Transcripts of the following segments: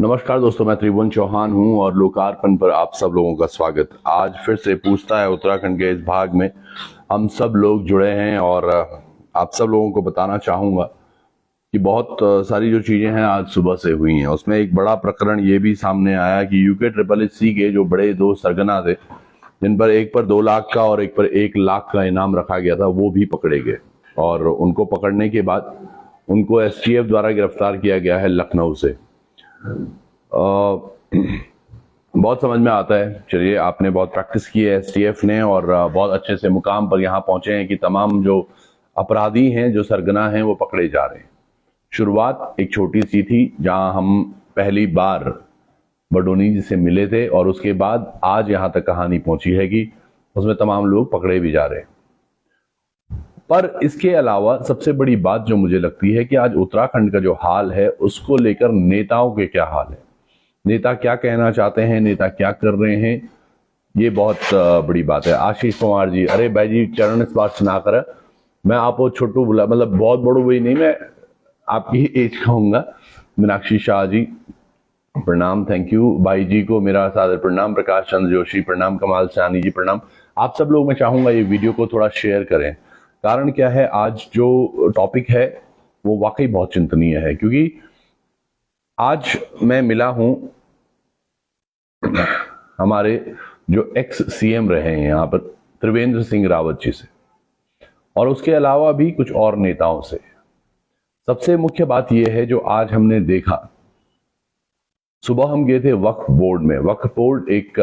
नमस्कार दोस्तों, मैं त्रिभुवन चौहान हूं और लोकार्पण पर आप सब लोगों का स्वागत। आज फिर से पूछता है उत्तराखंड के इस भाग में हम सब लोग जुड़े हैं और आप सब लोगों को बताना चाहूंगा कि बहुत सारी जो चीजें हैं आज सुबह से हुई हैं। उसमें एक बड़ा प्रकरण ये भी सामने आया कि UKSSC के जो बड़े दो सरगना थे, जिन पर एक पर 2 लाख का और एक पर 1 लाख का इनाम रखा गया था, वो भी पकड़े गए और उनको पकड़ने के बाद उनको STF द्वारा गिरफ्तार किया गया है लखनऊ से। बहुत समझ में आता है। चलिए, आपने बहुत प्रैक्टिस की है STF ने और बहुत अच्छे से मुकाम पर यहाँ पहुंचे हैं कि तमाम जो अपराधी हैं, जो सरगना हैं, वो पकड़े जा रहे हैं। शुरुआत एक छोटी सी थी जहां हम पहली बार बडोनी जी से मिले थे और उसके बाद आज यहाँ तक कहानी पहुंची है कि उसमें तमाम लोग पकड़े भी जा रहे हैं। पर इसके अलावा सबसे बड़ी बात जो मुझे लगती है कि आज उत्तराखंड का जो हाल है उसको लेकर नेताओं के क्या हाल है, नेता क्या कहना चाहते हैं, नेता क्या कर रहे हैं, ये बहुत बड़ी बात है। आशीष कुमार जी, अरे भाई जी, चरण स्पर्श ना कर, मैं आपको छोटू बुला, मतलब बहुत बड़ू भाई नहीं, मैं आपकी एज कहूंगा। मीनाक्षी शाह जी प्रणाम, थैंक यू। भाई जी को मेरा सादर प्रणाम। प्रकाश चंद्र जोशी प्रणाम। कमाल सैनी जी प्रणाम। आप सब लोग, मैं चाहूंगा ये वीडियो को थोड़ा शेयर करें। कारण क्या है, आज जो टॉपिक है वो वाकई बहुत चिंतनीय है, क्योंकि आज मैं मिला हूं हमारे जो एक्स CM रहे हैं यहाँ पर, त्रिवेंद्र सिंह रावत जी से, और उसके अलावा भी कुछ और नेताओं से। सबसे मुख्य बात यह है जो आज हमने देखा, सुबह हम गए थे वक्फ बोर्ड में। वक्फ बोर्ड एक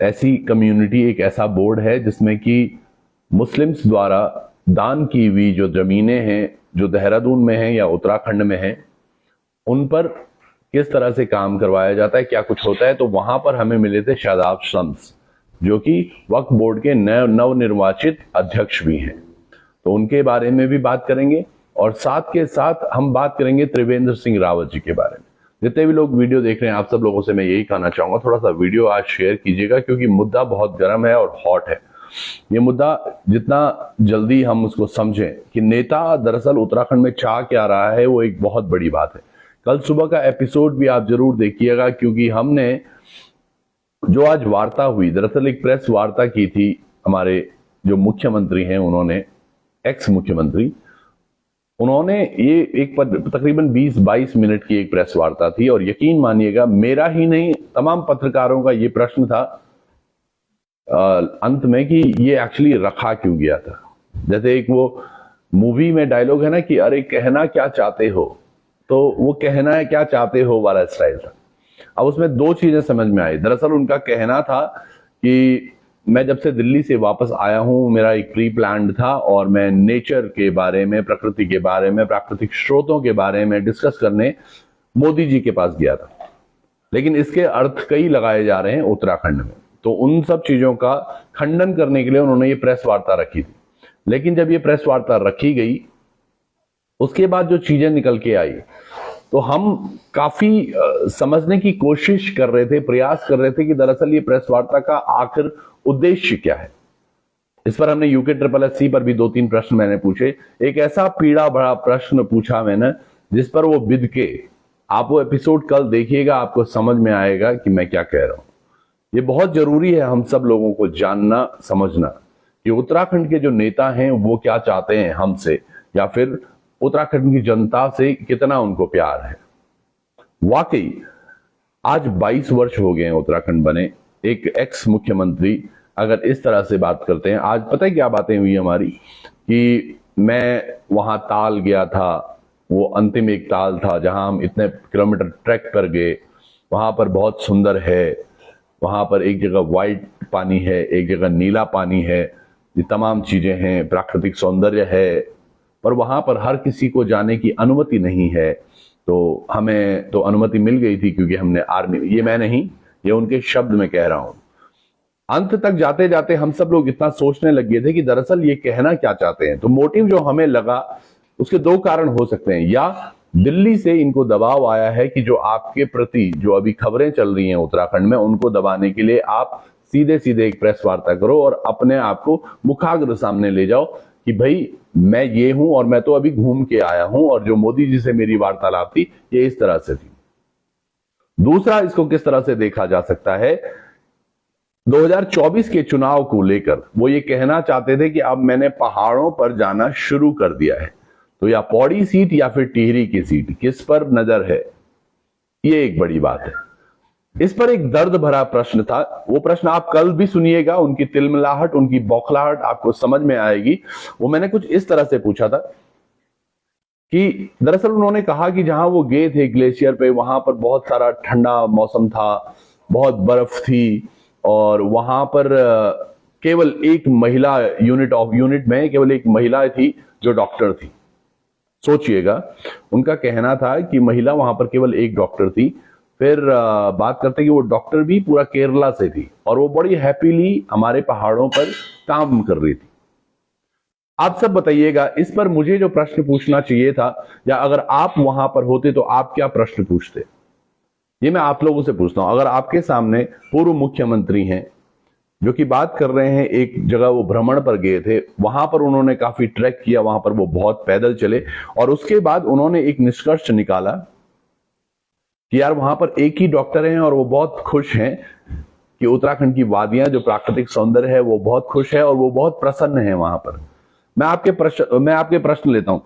ऐसी कम्युनिटी, एक ऐसा बोर्ड है जिसमें कि मुस्लिम्स द्वारा दान की हुई जो जमीनें हैं, जो देहरादून में हैं या उत्तराखंड में हैं, उन पर किस तरह से काम करवाया जाता है, क्या कुछ होता है। तो वहां पर हमें मिले थे शादाब शम्स, जो कि वक्फ बोर्ड के नवनिर्वाचित अध्यक्ष भी हैं। तो उनके बारे में भी बात करेंगे और साथ के साथ हम बात करेंगे त्रिवेंद्र सिंह रावत जी के बारे में। जितने भी लोग वीडियो देख रहे हैं, आप सब लोगों से मैं यही कहना चाहूंगा, थोड़ा सा वीडियो आज शेयर कीजिएगा, क्योंकि मुद्दा बहुत गर्म है और हॉट है। ये मुद्दा जितना जल्दी हम उसको समझें कि नेता दरअसल उत्तराखंड में चाह क्या रहा है, वो एक बहुत बड़ी बात है। कल सुबह का एपिसोड भी आप जरूर देखिएगा, क्योंकि हमने जो आज वार्ता हुई, दरअसल एक प्रेस वार्ता की थी हमारे जो मुख्यमंत्री हैं, उन्होंने, एक्स मुख्यमंत्री, उन्होंने ये एक तकरीबन 20-22 मिनट की एक प्रेस वार्ता थी। और यकीन मानिएगा, मेरा ही नहीं, तमाम पत्रकारों का ये प्रश्न था अंत में कि ये एक्चुअली रखा क्यों गया था। जैसे एक वो मूवी में डायलॉग है ना कि अरे कहना क्या चाहते हो, तो वो कहना है क्या चाहते हो वाला स्टाइल था। अब उसमें 2 चीजें समझ में आई। दरअसल उनका कहना था कि मैं जब से दिल्ली से वापस आया हूं, मेरा एक प्री प्लान्ड था और मैं नेचर के बारे में, प्रकृति के बारे में, प्राकृतिक स्रोतों के बारे में डिस्कस करने मोदी जी के पास गया था। लेकिन इसके अर्थ कई लगाए जा रहे हैं उत्तराखंड में, तो उन सब चीजों का खंडन करने के लिए उन्होंने ये प्रेस वार्ता रखी थी। लेकिन जब ये प्रेस वार्ता रखी गई, उसके बाद जो चीजें निकल के आई, तो हम काफी समझने की कोशिश कर रहे थे, प्रयास कर रहे थे कि दरअसल ये प्रेस वार्ता का आखिर उद्देश्य क्या है। इस पर हमने UKSSC पर भी 2-3 प्रश्न मैंने पूछे। एक ऐसा पीड़ा भरा प्रश्न पूछा मैंने जिस पर वो बिद के, आप वो एपिसोड कल देखिएगा, आपको समझ में आएगा कि मैं क्या कह रहा हूं। ये बहुत जरूरी है हम सब लोगों को जानना, समझना कि उत्तराखंड के जो नेता हैं वो क्या चाहते हैं हमसे, या फिर उत्तराखंड की जनता से कितना उनको प्यार है। वाकई आज 22 वर्ष हो गए हैं उत्तराखंड बने। एक एक्स मुख्यमंत्री अगर इस तरह से बात करते हैं, आज पता है क्या बातें हुई हमारी, कि मैं वहां ताल गया था, वो अंतिम एक ताल था जहां हम इतने किलोमीटर ट्रैक कर गए, वहां पर बहुत सुंदर है, वहां पर एक जगह व्हाइट पानी है, एक जगह नीला पानी है, ये तमाम चीजें हैं, प्राकृतिक सौंदर्य है, पर वहां पर हर किसी को जाने की अनुमति नहीं है। तो हमें तो अनुमति मिल गई थी क्योंकि हमने आर्मी, ये मैं नहीं, ये उनके शब्द में कह रहा हूं। अंत तक जाते जाते हम सब लोग इतना सोचने लग गए थे कि दरअसल ये कहना क्या चाहते हैं। तो मोटिव जो हमें लगा, उसके 2 कारण हो सकते हैं। या दिल्ली से इनको दबाव आया है कि जो आपके प्रति जो अभी खबरें चल रही हैं उत्तराखंड में, उनको दबाने के लिए आप सीधे सीधे एक प्रेस वार्ता करो और अपने आप को मुखाग्र सामने ले जाओ कि भाई मैं ये हूं और मैं तो अभी घूम के आया हूं और जो मोदी जी से मेरी वार्तालाप थी ये इस तरह से थी। दूसरा, इसको किस तरह से देखा जा सकता है, 2024 के चुनाव को लेकर वो ये कहना चाहते थे कि अब मैंने पहाड़ों पर जाना शुरू कर दिया है, तो या पौड़ी सीट या फिर टिहरी की सीट, किस पर नजर है, ये एक बड़ी बात है। इस पर एक दर्द भरा प्रश्न था, वो प्रश्न आप कल भी सुनिएगा, उनकी तिलमिलाहट, उनकी बौखलाहट आपको समझ में आएगी। वो मैंने कुछ इस तरह से पूछा था कि दरअसल उन्होंने कहा कि जहां वो गए थे ग्लेशियर पे, वहां पर बहुत सारा ठंडा मौसम था, बहुत बर्फ थी, और वहां पर केवल एक महिला यूनिट में केवल एक महिला थी जो डॉक्टर थी। सोचिएगा, उनका कहना था कि महिला वहां पर केवल एक डॉक्टर थी। फिर बात करते कि वो डॉक्टर भी पूरा केरला से थी और वो बड़ी हैप्पीली हमारे पहाड़ों पर काम कर रही थी। आप सब बताइएगा, इस पर मुझे जो प्रश्न पूछना चाहिए था, या अगर आप वहां पर होते तो आप क्या प्रश्न पूछते, ये मैं आप लोगों से पूछता हूं। अगर आपके सामने पूर्व मुख्यमंत्री हैं जो कि बात कर रहे हैं, एक जगह वो भ्रमण पर गए थे, वहां पर उन्होंने काफी ट्रैक किया, वहां पर वो बहुत पैदल चले, और उसके बाद उन्होंने एक निष्कर्ष निकाला कि यार वहां पर एक ही डॉक्टर हैं और वो बहुत खुश हैं कि उत्तराखंड की वादियां जो प्राकृतिक सौंदर्य है वो बहुत खुश है और वो बहुत प्रसन्न है वहां पर। मैं आपके प्रश्न लेता हूं।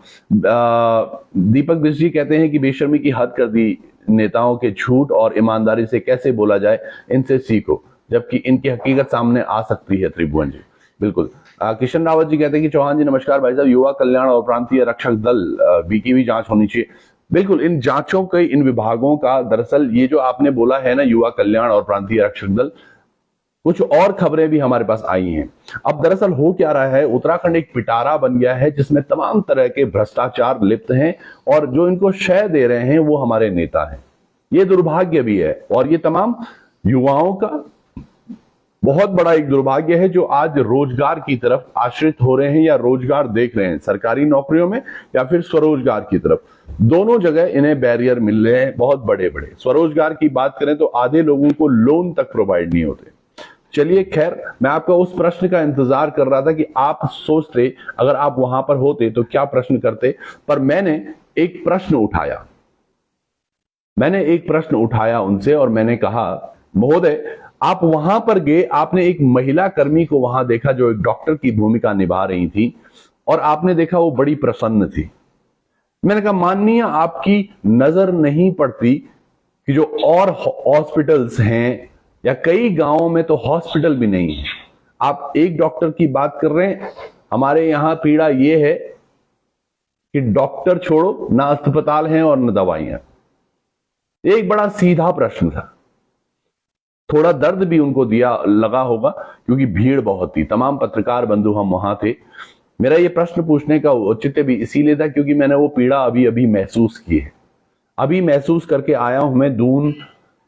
दीपक बिष्ट जी कहते हैं कि बेशर्मी की हद कर दी नेताओं के, झूठ और ईमानदारी से कैसे बोला जाए, इनसे सीखो, जबकि इनकी हकीकत सामने आ सकती है। त्रिभुवन जी, बिल्कुल। किशन रावत जी कहते हैं कि चौहान जी नमस्कार भाई साहब, युवा कल्याण और प्रांतीय रक्षक दल की भी जांच होनी चाहिए। बिल्कुल, इन जांचों के, इन विभागों का, दरअसल ये जो आपने बोला है ना, युवा कल्याण और प्रांतीय रक्षक दल, कुछ और खबरें भी हमारे पास आई हैं। अब दरअसल हो क्या रहा है, उत्तराखंड एक पिटारा बन गया है जिसमें तमाम तरह के भ्रष्टाचार लिप्त हैं, और जो इनको शय दे रहे हैं वो हमारे नेता हैं। ये दुर्भाग्य भी है, और ये तमाम युवाओं का बहुत बड़ा एक दुर्भाग्य है जो आज रोजगार की तरफ आश्रित हो रहे हैं या रोजगार देख रहे हैं, सरकारी नौकरियों में या फिर स्वरोजगार की तरफ। दोनों जगह इन्हें बैरियर मिल रहे हैं बहुत बड़े बड़े। स्वरोजगार की बात करें तो आधे लोगों को लोन तक प्रोवाइड नहीं होते। चलिए खैर, मैं आपका उस प्रश्न का इंतजार कर रहा था कि आप सोचते अगर आप वहां पर होते तो क्या प्रश्न करते, पर मैंने एक प्रश्न उठाया उनसे, और मैंने कहा, महोदय आप वहां पर गए, आपने एक महिला कर्मी को वहां देखा जो एक डॉक्टर की भूमिका निभा रही थी, और आपने देखा वो बड़ी प्रसन्न थी। मैंने कहा, माननीय आपकी नजर नहीं पड़ती कि जो और हॉस्पिटल्स हैं, या कई गांवों में तो हॉस्पिटल भी नहीं है, आप एक डॉक्टर की बात कर रहे हैं। हमारे यहां पीड़ा यह है कि डॉक्टर छोड़ो, ना अस्पताल हैं और न दवाइयां। एक बड़ा सीधा प्रश्न था, थोड़ा दर्द भी उनको लगा होगा क्योंकि भीड़ बहुत थी, तमाम पत्रकार बंधु हम वहां थे। मेरा ये प्रश्न पूछने का औचित्य भी इसीलिए था क्योंकि मैंने वो पीड़ा अभी अभी महसूस की है। अभी महसूस करके आया हूं मैं दून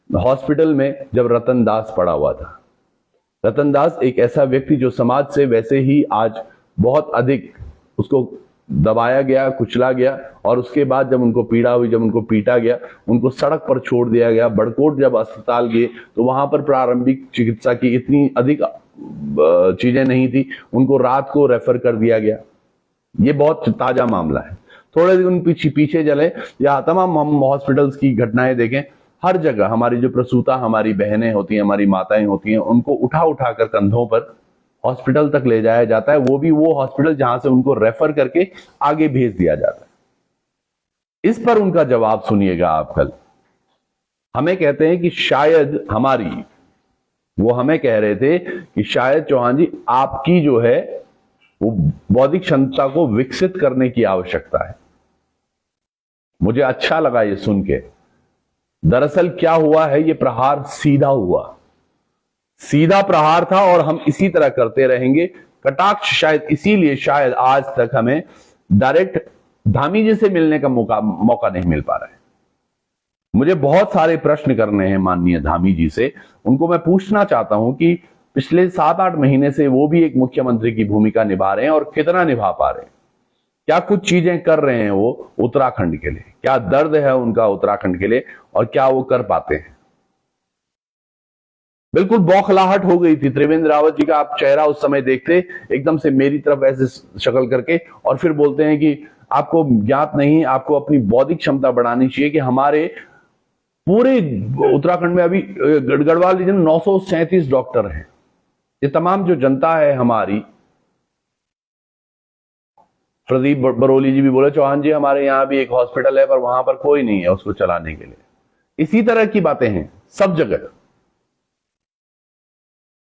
हॉस्पिटल में, जब रतन दास पड़ा हुआ था। रतन दास एक ऐसा व्यक्ति जो समाज से वैसे ही आज बहुत अधिक उसको दबाया गया, कुचला गया, और उसके बाद जब उनको पीड़ा हुई, जब उनको पीटा गया, उनको सड़क पर छोड़ दिया गया। बड़कोट जब अस्पताल गए तो वहां पर प्रारंभिक चिकित्सा की इतनी अधिक चीजें नहीं थी, उनको रात को रेफर कर दिया गया। ये बहुत ताजा मामला है। थोड़े दिन पीछे चले या तमाम हम हॉस्पिटल्स की घटनाएं देखें, हर जगह हमारी जो प्रसूता हमारी बहनें होती हैं, हमारी माताएं होती हैं, उनको उठा कर कंधों पर हॉस्पिटल तक ले जाया जाता है, वो भी वो हॉस्पिटल जहां से उनको रेफर करके आगे भेज दिया जाता है। इस पर उनका जवाब सुनिएगा आप कल। हमें कहते हैं कि शायद वो हमें कह रहे थे कि शायद चौहान जी आपकी जो है वो बौद्धिक क्षमता को विकसित करने की आवश्यकता है। मुझे अच्छा लगा ये सुन के। दरअसल क्या हुआ है, ये प्रहार सीधा प्रहार था, और हम इसी तरह करते रहेंगे। कटाक्ष शायद इसीलिए शायद आज तक हमें डायरेक्ट धामी जी से मिलने का मौका नहीं मिल पा रहा है। मुझे बहुत सारे प्रश्न करने हैं माननीय धामी जी से। उनको मैं पूछना चाहता हूं कि पिछले 7-8 महीने से वो भी एक मुख्यमंत्री की भूमिका निभा रहे हैं, और कितना निभा पा रहे हैं, क्या कुछ चीजें कर रहे हैं वो उत्तराखंड के लिए, क्या दर्द है उनका उत्तराखंड के लिए, और क्या वो कर पाते हैं। बिल्कुल बौखलाहट हो गई थी। त्रिवेंद्र रावत जी का आप चेहरा उस समय देखते, एकदम से मेरी तरफ ऐसे शक्ल करके, और फिर बोलते हैं कि आपको ज्ञात नहीं, आपको अपनी बौद्धिक क्षमता बढ़ानी चाहिए कि हमारे पूरे उत्तराखंड में अभी गढ़वाल रीजन 937 डॉक्टर हैं। ये तमाम जो जनता है हमारी, प्रदीप बरोली जी भी बोले, चौहान जी हमारे यहाँ भी एक हॉस्पिटल है पर वहां पर कोई नहीं है उसको चलाने के लिए। इसी तरह की बातें हैं सब जगह।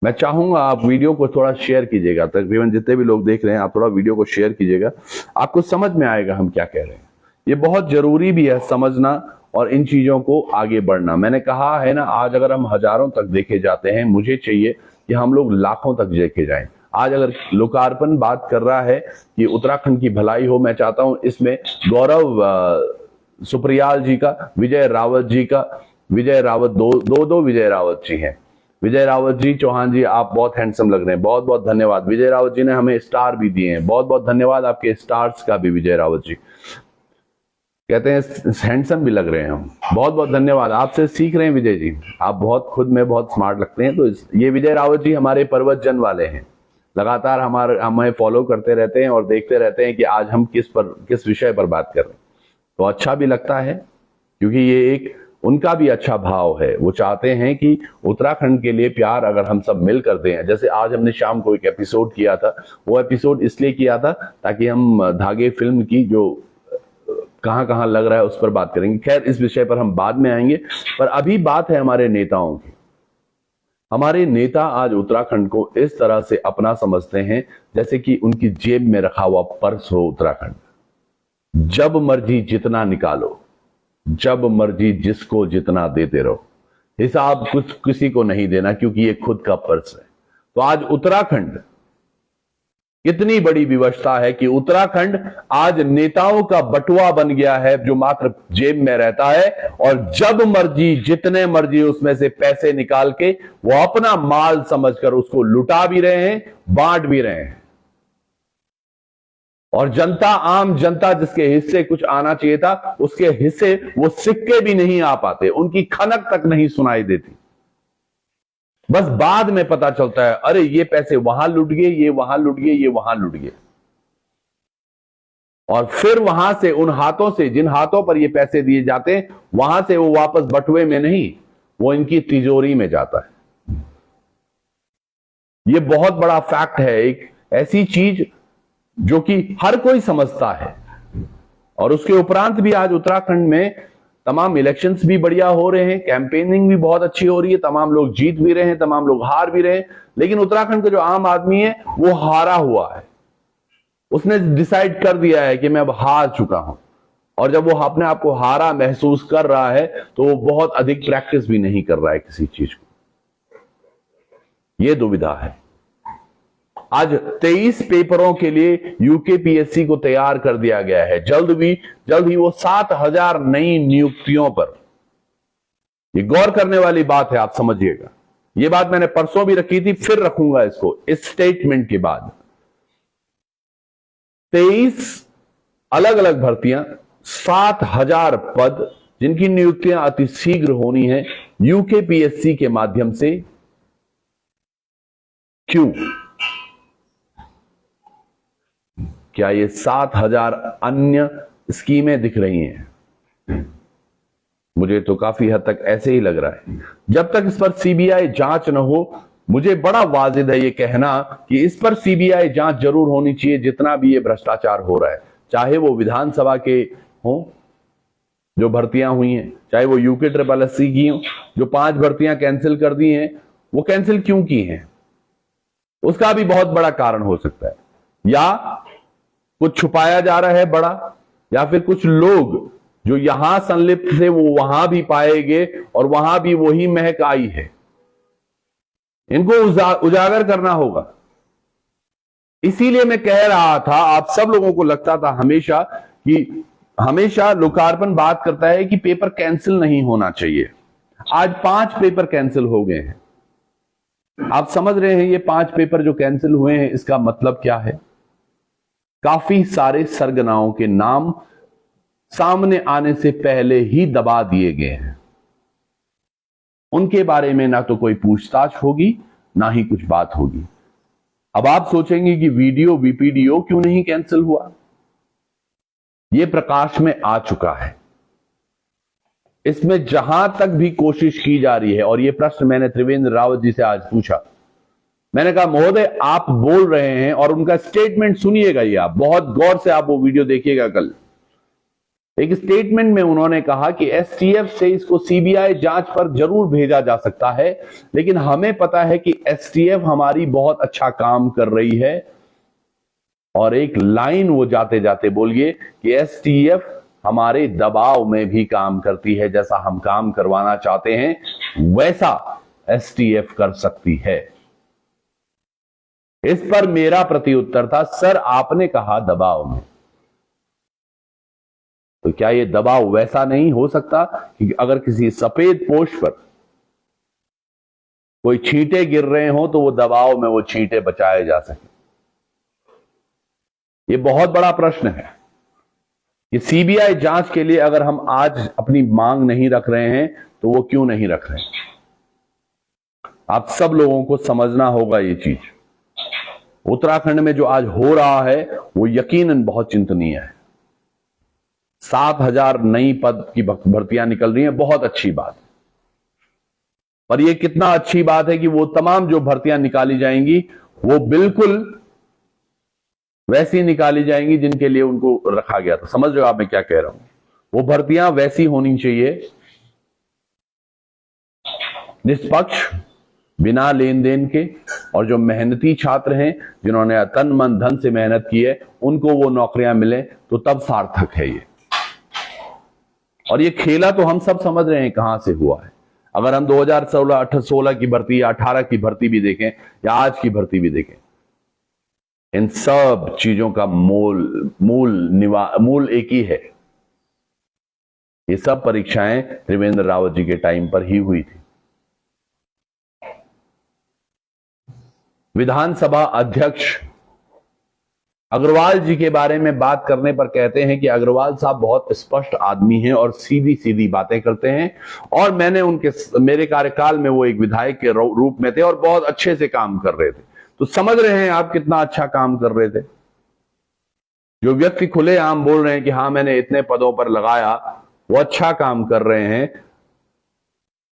मैं चाहूंगा आप वीडियो को थोड़ा शेयर कीजिएगा, तकरीबन जितने भी लोग देख रहे हैं आप थोड़ा वीडियो को शेयर कीजिएगा, आपको समझ में आएगा हम क्या कह रहे हैं। ये बहुत जरूरी भी है समझना और इन चीजों को आगे बढ़ना। मैंने कहा है ना, आज अगर हम हजारों तक देखे जाते हैं, मुझे चाहिए कि हम लोग लाखों तक देखे जाएं। आज अगर लोकार्पण बात कर रहा है कि उत्तराखंड की भलाई हो, मैं चाहता हूं इसमें गौरव सुप्रियाल जी का, विजय रावत जी का, विजय रावत दो विजय रावत जी हैं। विजय रावत जी, चौहान जी आप बहुत हैंडसम लग रहे हैं, बहुत बहुत धन्यवाद। विजय रावत जी ने हमें स्टार भी दिए हैं, बहुत बहुत धन्यवाद आपके स्टार्स का भी। विजय रावत जी कहते हैं हैंडसम भी लग रहे हैं हम, बहुत बहुत धन्यवाद। आपसे सीख रहे हैं विजय जी, आप बहुत खुद में बहुत स्मार्ट लगते हैं। तो ये विजय रावत जी हमारे पर्वत जन वाले हैं, लगातार हमें फॉलो करते रहते हैं और देखते रहते हैं कि आज हम किस विषय पर बात कर रहे हैं। तो अच्छा भी लगता है क्योंकि ये एक उनका भी अच्छा भाव है। वो चाहते हैं कि उत्तराखंड के लिए प्यार अगर हम सब मिल कर दें। जैसे आज हमने शाम को एक एपिसोड किया था, वो एपिसोड इसलिए किया था ताकि हम धागे फिल्म की जो कहां कहां लग रहा है उस पर बात करेंगे। खैर इस विषय पर हम बाद में आएंगे, पर अभी बात है हमारे नेताओं की। हमारे नेता आज उत्तराखंड को इस तरह से अपना समझते हैं जैसे कि उनकी जेब में रखा हुआ पर्स हो उत्तराखंड। जब मर्जी जितना निकालो, जब मर्जी जिसको जितना देते रहो, हिसाब कुछ किसी को नहीं देना क्योंकि ये खुद का पर्स है। तो आज उत्तराखंड कितनी बड़ी विवशता है कि उत्तराखंड आज नेताओं का बटुआ बन गया है जो मात्र जेब में रहता है, और जब मर्जी जितने मर्जी उसमें से पैसे निकाल के वो अपना माल समझकर उसको लुटा भी रहे हैं, बांट भी रहे हैं। और जनता, आम जनता जिसके हिस्से कुछ आना चाहिए था, उसके हिस्से वो सिक्के भी नहीं आ पाते, उनकी खनक तक नहीं सुनाई देती। बस बाद में पता चलता है अरे ये पैसे वहां लुट गए, ये वहां लुट गए, ये वहां लुट गए। और फिर वहां से उन हाथों से, जिन हाथों पर ये पैसे दिए जाते हैं, वहां से वो वापस बटुए में नहीं, वो इनकी तिजोरी में जाता है। ये बहुत बड़ा फैक्ट है, एक ऐसी चीज जो कि हर कोई समझता है। और उसके उपरांत भी आज उत्तराखंड में तमाम इलेक्शंस भी बढ़िया हो रहे हैं, कैंपेनिंग भी बहुत अच्छी हो रही है, तमाम लोग जीत भी रहे हैं, तमाम लोग हार भी रहे हैं। लेकिन उत्तराखंड का जो आम आदमी है वो हारा हुआ है। उसने डिसाइड कर दिया है कि मैं अब हार चुका हूं, और जब वो अपने आप को हारा महसूस कर रहा है तो वो बहुत अधिक प्रैक्टिस भी नहीं कर रहा है किसी चीज को। ये दुविधा है। आज 23 पेपरों के लिए यूकेपीएससी को तैयार कर दिया गया है। जल्द ही वो 7,000 नई नियुक्तियों पर, ये गौर करने वाली बात है, आप समझिएगा। ये बात मैंने परसों भी रखी थी, फिर रखूंगा इसको इस स्टेटमेंट के बाद। 23 अलग अलग भर्तियां, 7,000 पद, जिनकी नियुक्तियां अति शीघ्र होनी है यूकेपीएससी के माध्यम से। क्यों? क्या ये 7,000 अन्य स्कीमें दिख रही हैं? मुझे तो काफी हद तक ऐसे ही लग रहा है। जब तक इस पर सीबीआई जांच न हो, मुझे बड़ा वाजिद है ये कहना कि इस पर सीबीआई जांच जरूर होनी चाहिए। जितना भी ये भ्रष्टाचार हो रहा है, चाहे वो विधानसभा के हों जो भर्तियां हुई हैं, चाहे वो यूके की हों, जो 5 भर्तियां कैंसिल कर दी हैं, वो कैंसिल क्यों की हैं? उसका भी बहुत बड़ा कारण हो सकता है। या कुछ छुपाया जा रहा है बड़ा, या फिर कुछ लोग जो यहां संलिप्त थे वो वहां भी पाए गए और वहां भी वही महक आई है। इनको उजागर करना होगा। इसीलिए मैं कह रहा था, आप सब लोगों को लगता था हमेशा कि हमेशा लोकार्पण बात करता है कि पेपर कैंसिल नहीं होना चाहिए। आज 5 पेपर कैंसिल हो गए हैं। आप समझ रहे हैं ये 5 पेपर जो कैंसिल हुए हैं इसका मतलब क्या है? काफी सारे सरगनाओं के नाम सामने आने से पहले ही दबा दिए गए हैं। उनके बारे में ना तो कोई पूछताछ होगी ना ही कुछ बात होगी। अब आप सोचेंगे कि वीडियो वीपीडीओ क्यों नहीं कैंसिल हुआ? यह प्रकाश में आ चुका है। इसमें जहां तक भी कोशिश की जा रही है, और यह प्रश्न मैंने त्रिवेंद्र रावत जी से आज पूछा, मैंने कहा महोदय आप बोल रहे हैं, और उनका स्टेटमेंट सुनिएगा, ये आप बहुत गौर से आप वो वीडियो देखिएगा कल। एक स्टेटमेंट में उन्होंने कहा कि एसटीएफ से इसको सीबीआई जांच पर जरूर भेजा जा सकता है, लेकिन हमें पता है कि एसटीएफ हमारी बहुत अच्छा काम कर रही है। और एक लाइन वो जाते जाते बोलिए कि एसटीएफ हमारे दबाव में भी काम करती है, जैसा हम काम करवाना चाहते हैं वैसा एसटीएफ कर सकती है। इस पर मेरा प्रत्युत्तर था, सर आपने कहा दबाव में, तो क्या यह दबाव वैसा नहीं हो सकता कि अगर किसी सफेद पोश पर कोई छींटे गिर रहे हो तो वो दबाव में वो छींटे बचाए जा सके? यह बहुत बड़ा प्रश्न है कि सीबीआई जांच के लिए अगर हम आज अपनी मांग नहीं रख रहे हैं तो वो क्यों नहीं रख रहे हैं? आप सब लोगों को समझना होगा ये चीज। उत्तराखंड में जो आज हो रहा है वो यकीनन बहुत चिंतनीय है। 7,000 नई पद की भर्तियां निकल रही हैं, बहुत अच्छी बात है। पर यह कितना अच्छी बात है कि वो तमाम जो भर्तियां निकाली जाएंगी वो बिल्कुल वैसी निकाली जाएंगी जिनके लिए उनको रखा गया था। समझ रहे हो आप मैं क्या कह रहा हूं? वो भर्तियां वैसी होनी चाहिए, निष्पक्ष, बिना लेन देन के, और जो मेहनती छात्र हैं जिन्होंने तन मन धन से मेहनत की है उनको वो नौकरियां मिले, तो तब सार्थक है ये। और ये खेला तो हम सब समझ रहे हैं कहां से हुआ है। अगर हम 2016 की भर्ती या 18 की भर्ती भी देखें या आज की भर्ती भी देखें, इन सब चीजों का मूल एक ही है। ये सब परीक्षाएं त्रिवेंद्र रावत जी के टाइम पर ही हुई थी। विधानसभा अध्यक्ष अग्रवाल जी के बारे में बात करने पर कहते हैं कि अग्रवाल साहब बहुत स्पष्ट आदमी हैं और सीधी सीधी बातें करते हैं, और मेरे कार्यकाल में वो एक विधायक के रूप में थे और बहुत अच्छे से काम कर रहे थे। तो समझ रहे हैं आप कितना अच्छा काम कर रहे थे। जो व्यक्ति खुलेआम बोल रहे हैं कि हाँ मैंने इतने पदों पर लगाया, वो अच्छा काम कर रहे हैं,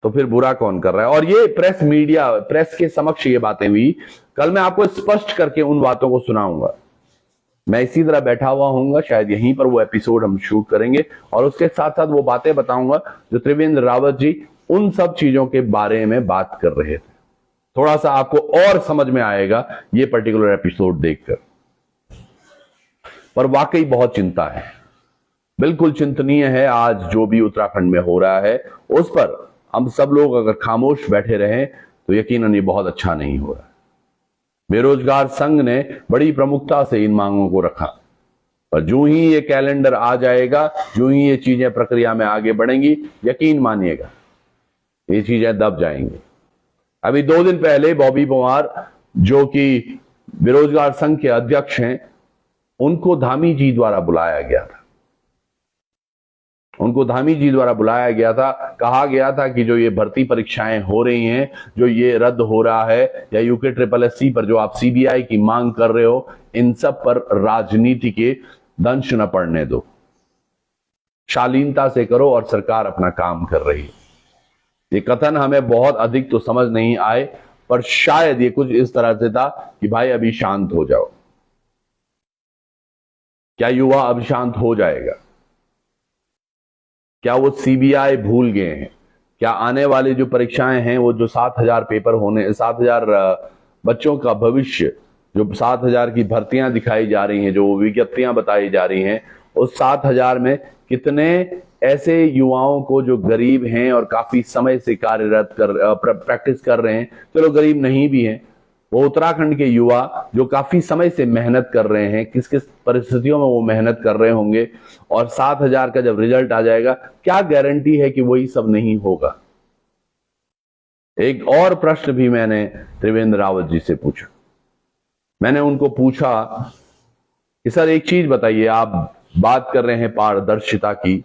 तो फिर बुरा कौन कर रहा है? और ये प्रेस के समक्ष ये बातें हुई। कल मैं आपको स्पष्ट करके उन बातों को सुनाऊंगा। मैं इसी तरह बैठा हुआ हूंगा, शायद यहीं पर वो एपिसोड हम शूट करेंगे, और उसके साथ साथ वो बातें बताऊंगा जो त्रिवेंद्र रावत जी उन सब चीजों के बारे में बात कर रहे थे। थोड़ा सा आपको और समझ में आएगा ये पर्टिकुलर एपिसोड देखकर। पर वाकई बहुत चिंता है, बिल्कुल चिंतनीय है। आज जो भी उत्तराखंड में हो रहा है उस पर हम सब लोग अगर खामोश बैठे रहें तो यकीनन ये बहुत अच्छा नहीं हो रहा। बेरोजगार संघ ने बड़ी प्रमुखता से इन मांगों को रखा, पर जो ही ये कैलेंडर आ जाएगा, जो ही ये चीजें प्रक्रिया में आगे बढ़ेंगी, यकीन मानिएगा ये चीजें दब जाएंगी। अभी 2 दिन पहले बॉबी पंवार जो कि बेरोजगार संघ के अध्यक्ष हैं, उनको धामी जी द्वारा बुलाया गया था। उनको धामी जी द्वारा बुलाया गया था, कहा गया था कि जो ये भर्ती परीक्षाएं हो रही हैं, जो ये रद्द हो रहा है, या यूके SSC पर जो आप सीबीआई की मांग कर रहे हो, इन सब पर राजनीति के दंश न पड़ने दो, शालीनता से करो और सरकार अपना काम कर रही है। ये कथन हमें बहुत अधिक तो समझ नहीं आए, पर शायद ये कुछ इस तरह से था कि भाई अभी शांत हो जाओ। क्या युवा अब शांत हो जाएगा? क्या वो सीबीआई भूल गए हैं? क्या आने वाली जो परीक्षाएं हैं, वो जो 7,000 पेपर होने, 7,000 बच्चों का भविष्य, जो 7,000 की भर्तियां दिखाई जा रही हैं, जो विज्ञप्तियां बताई जा रही हैं, उस 7,000 में कितने ऐसे युवाओं को जो गरीब हैं और काफी समय से कार्यरत प्रैक्टिस कर रहे हैं, चलो गरीब नहीं भी हैं, वो उत्तराखंड के युवा जो काफी समय से मेहनत कर रहे हैं, किस किस परिस्थितियों में वो मेहनत कर रहे होंगे, और 7,000 का जब रिजल्ट आ जाएगा, क्या गारंटी है कि वही सब नहीं होगा? एक और प्रश्न भी मैंने त्रिवेंद्र रावत जी से पूछा। मैंने उनको पूछा कि सर एक चीज बताइए, आप बात कर रहे हैं पारदर्शिता की,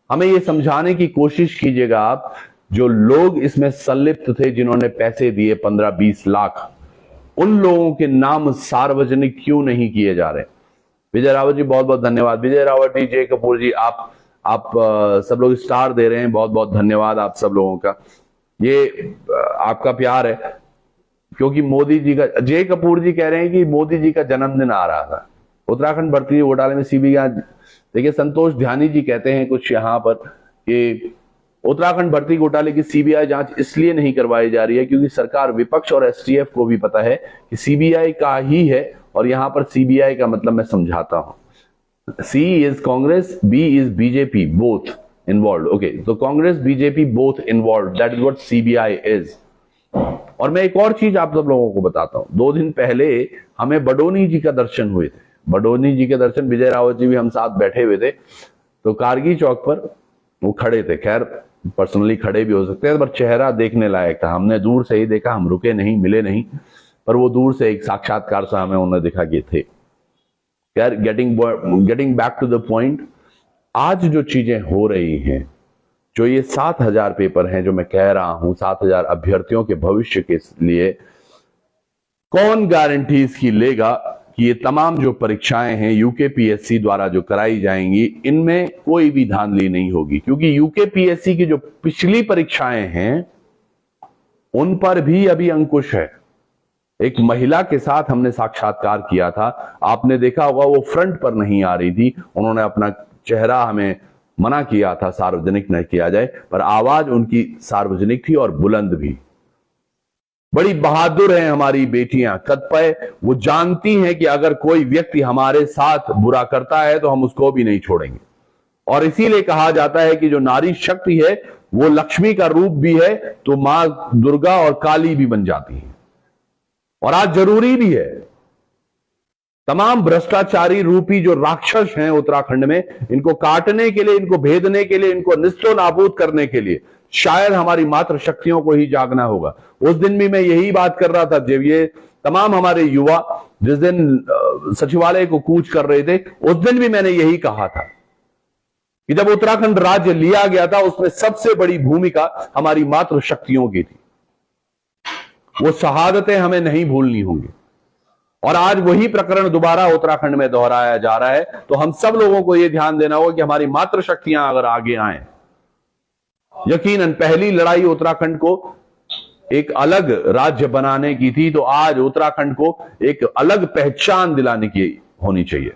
हमें ये समझाने की कोशिश कीजिएगा आप, जो लोग इसमें संलिप्त थे, जिन्होंने पैसे दिए 15-20 लाख, उन लोगों के नाम सार्वजनिक क्यों नहीं किए जा रहे? विजय रावत जी बहुत बहुत धन्यवाद। विजय रावत जी, जय कपूर जी, आप सब लोग स्टार दे रहे हैं, बहुत बहुत धन्यवाद आप सब लोगों का। ये आपका प्यार है, क्योंकि मोदी जी का, जय कपूर जी कह रहे हैं कि मोदी जी का जन्मदिन आ रहा था। उत्तराखंड भर्ती घोटाले में सीबीआई, देखिए संतोष ध्यानी जी कहते हैं कुछ यहां पर कि उत्तराखंड भर्ती घोटाले की सीबीआई जांच इसलिए नहीं करवाई जा रही है क्योंकि सरकार, विपक्ष और एसटीएफ को भी पता है कि सीबीआई का ही है, और यहां पर सीबीआई का मतलब मैं समझाता हूं। C is Congress, B is BJP, both involve. Okay, तो Congress BJP both involve, that is what CBI is. और मैं एक और चीज आप सब लोगों को बताता हूं। 2 दिन पहले हमें बडोनी जी का दर्शन हुए थे। बडोनी जी के दर्शन, विजय रावत जी भी हम साथ बैठे हुए थे। तो कारगी चौक पर वो खड़े थे, खैर पर्सनली खड़े भी हो सकते हैं, पर चेहरा देखने लायक था। हमने दूर से ही देखा, हम रुके नहीं, मिले नहीं, पर वो दूर से एक साक्षात्कार सा हमें उन्होंने दिखा कि थे। खैर, getting back to the point, आज जो चीजें हो रही हैं, जो ये 7,000 पेपर हैं जो मैं कह रहा हूं, 7,000 अभ्यर्थियों के भविष्य के लिए, कौन गारंटी इसकी लेगा कि ये तमाम जो परीक्षाएं हैं यूकेपीएससी द्वारा जो कराई जाएंगी, इनमें कोई भी धांधली नहीं होगी? क्योंकि यूकेपीएससी की जो पिछली परीक्षाएं हैं उन पर भी अभी अंकुश है। एक महिला के साथ हमने साक्षात्कार किया था, आपने देखा होगा, वो फ्रंट पर नहीं आ रही थी, उन्होंने अपना चेहरा हमें मना किया था सार्वजनिक न किया जाए, पर आवाज उनकी सार्वजनिक थी और बुलंद भी। बड़ी बहादुर हैं हमारी बेटियां, कतिपय वो जानती हैं कि अगर कोई व्यक्ति हमारे साथ बुरा करता है तो हम उसको भी नहीं छोड़ेंगे। और इसीलिए कहा जाता है कि जो नारी शक्ति है वो लक्ष्मी का रूप भी है, तो मां दुर्गा और काली भी बन जाती है। और आज जरूरी भी है, तमाम भ्रष्टाचारी रूपी जो राक्षस हैं उत्तराखंड में, इनको काटने के लिए, इनको भेदने के लिए, इनको निस्तो नाबूद करने के लिए शायद हमारी मातृ शक्तियों को ही जागना होगा। उस दिन भी मैं यही बात कर रहा था, जब ये तमाम हमारे युवा जिस दिन सचिवालय को कूच कर रहे थे, उस दिन भी मैंने यही कहा था कि जब उत्तराखंड राज्य लिया गया था, उसमें सबसे बड़ी भूमिका हमारी मातृ शक्तियों की थी। वो शहादतें हमें नहीं भूलनी होंगी। और आज वही प्रकरण दोबारा उत्तराखंड में दोहराया जा रहा है, तो हम सब लोगों को यह ध्यान देना होगा कि हमारी मातृ शक्तियां अगर आगे आए, यकीनन पहली लड़ाई उत्तराखंड को एक अलग राज्य बनाने की थी, तो आज उत्तराखंड को एक अलग पहचान दिलाने की होनी चाहिए।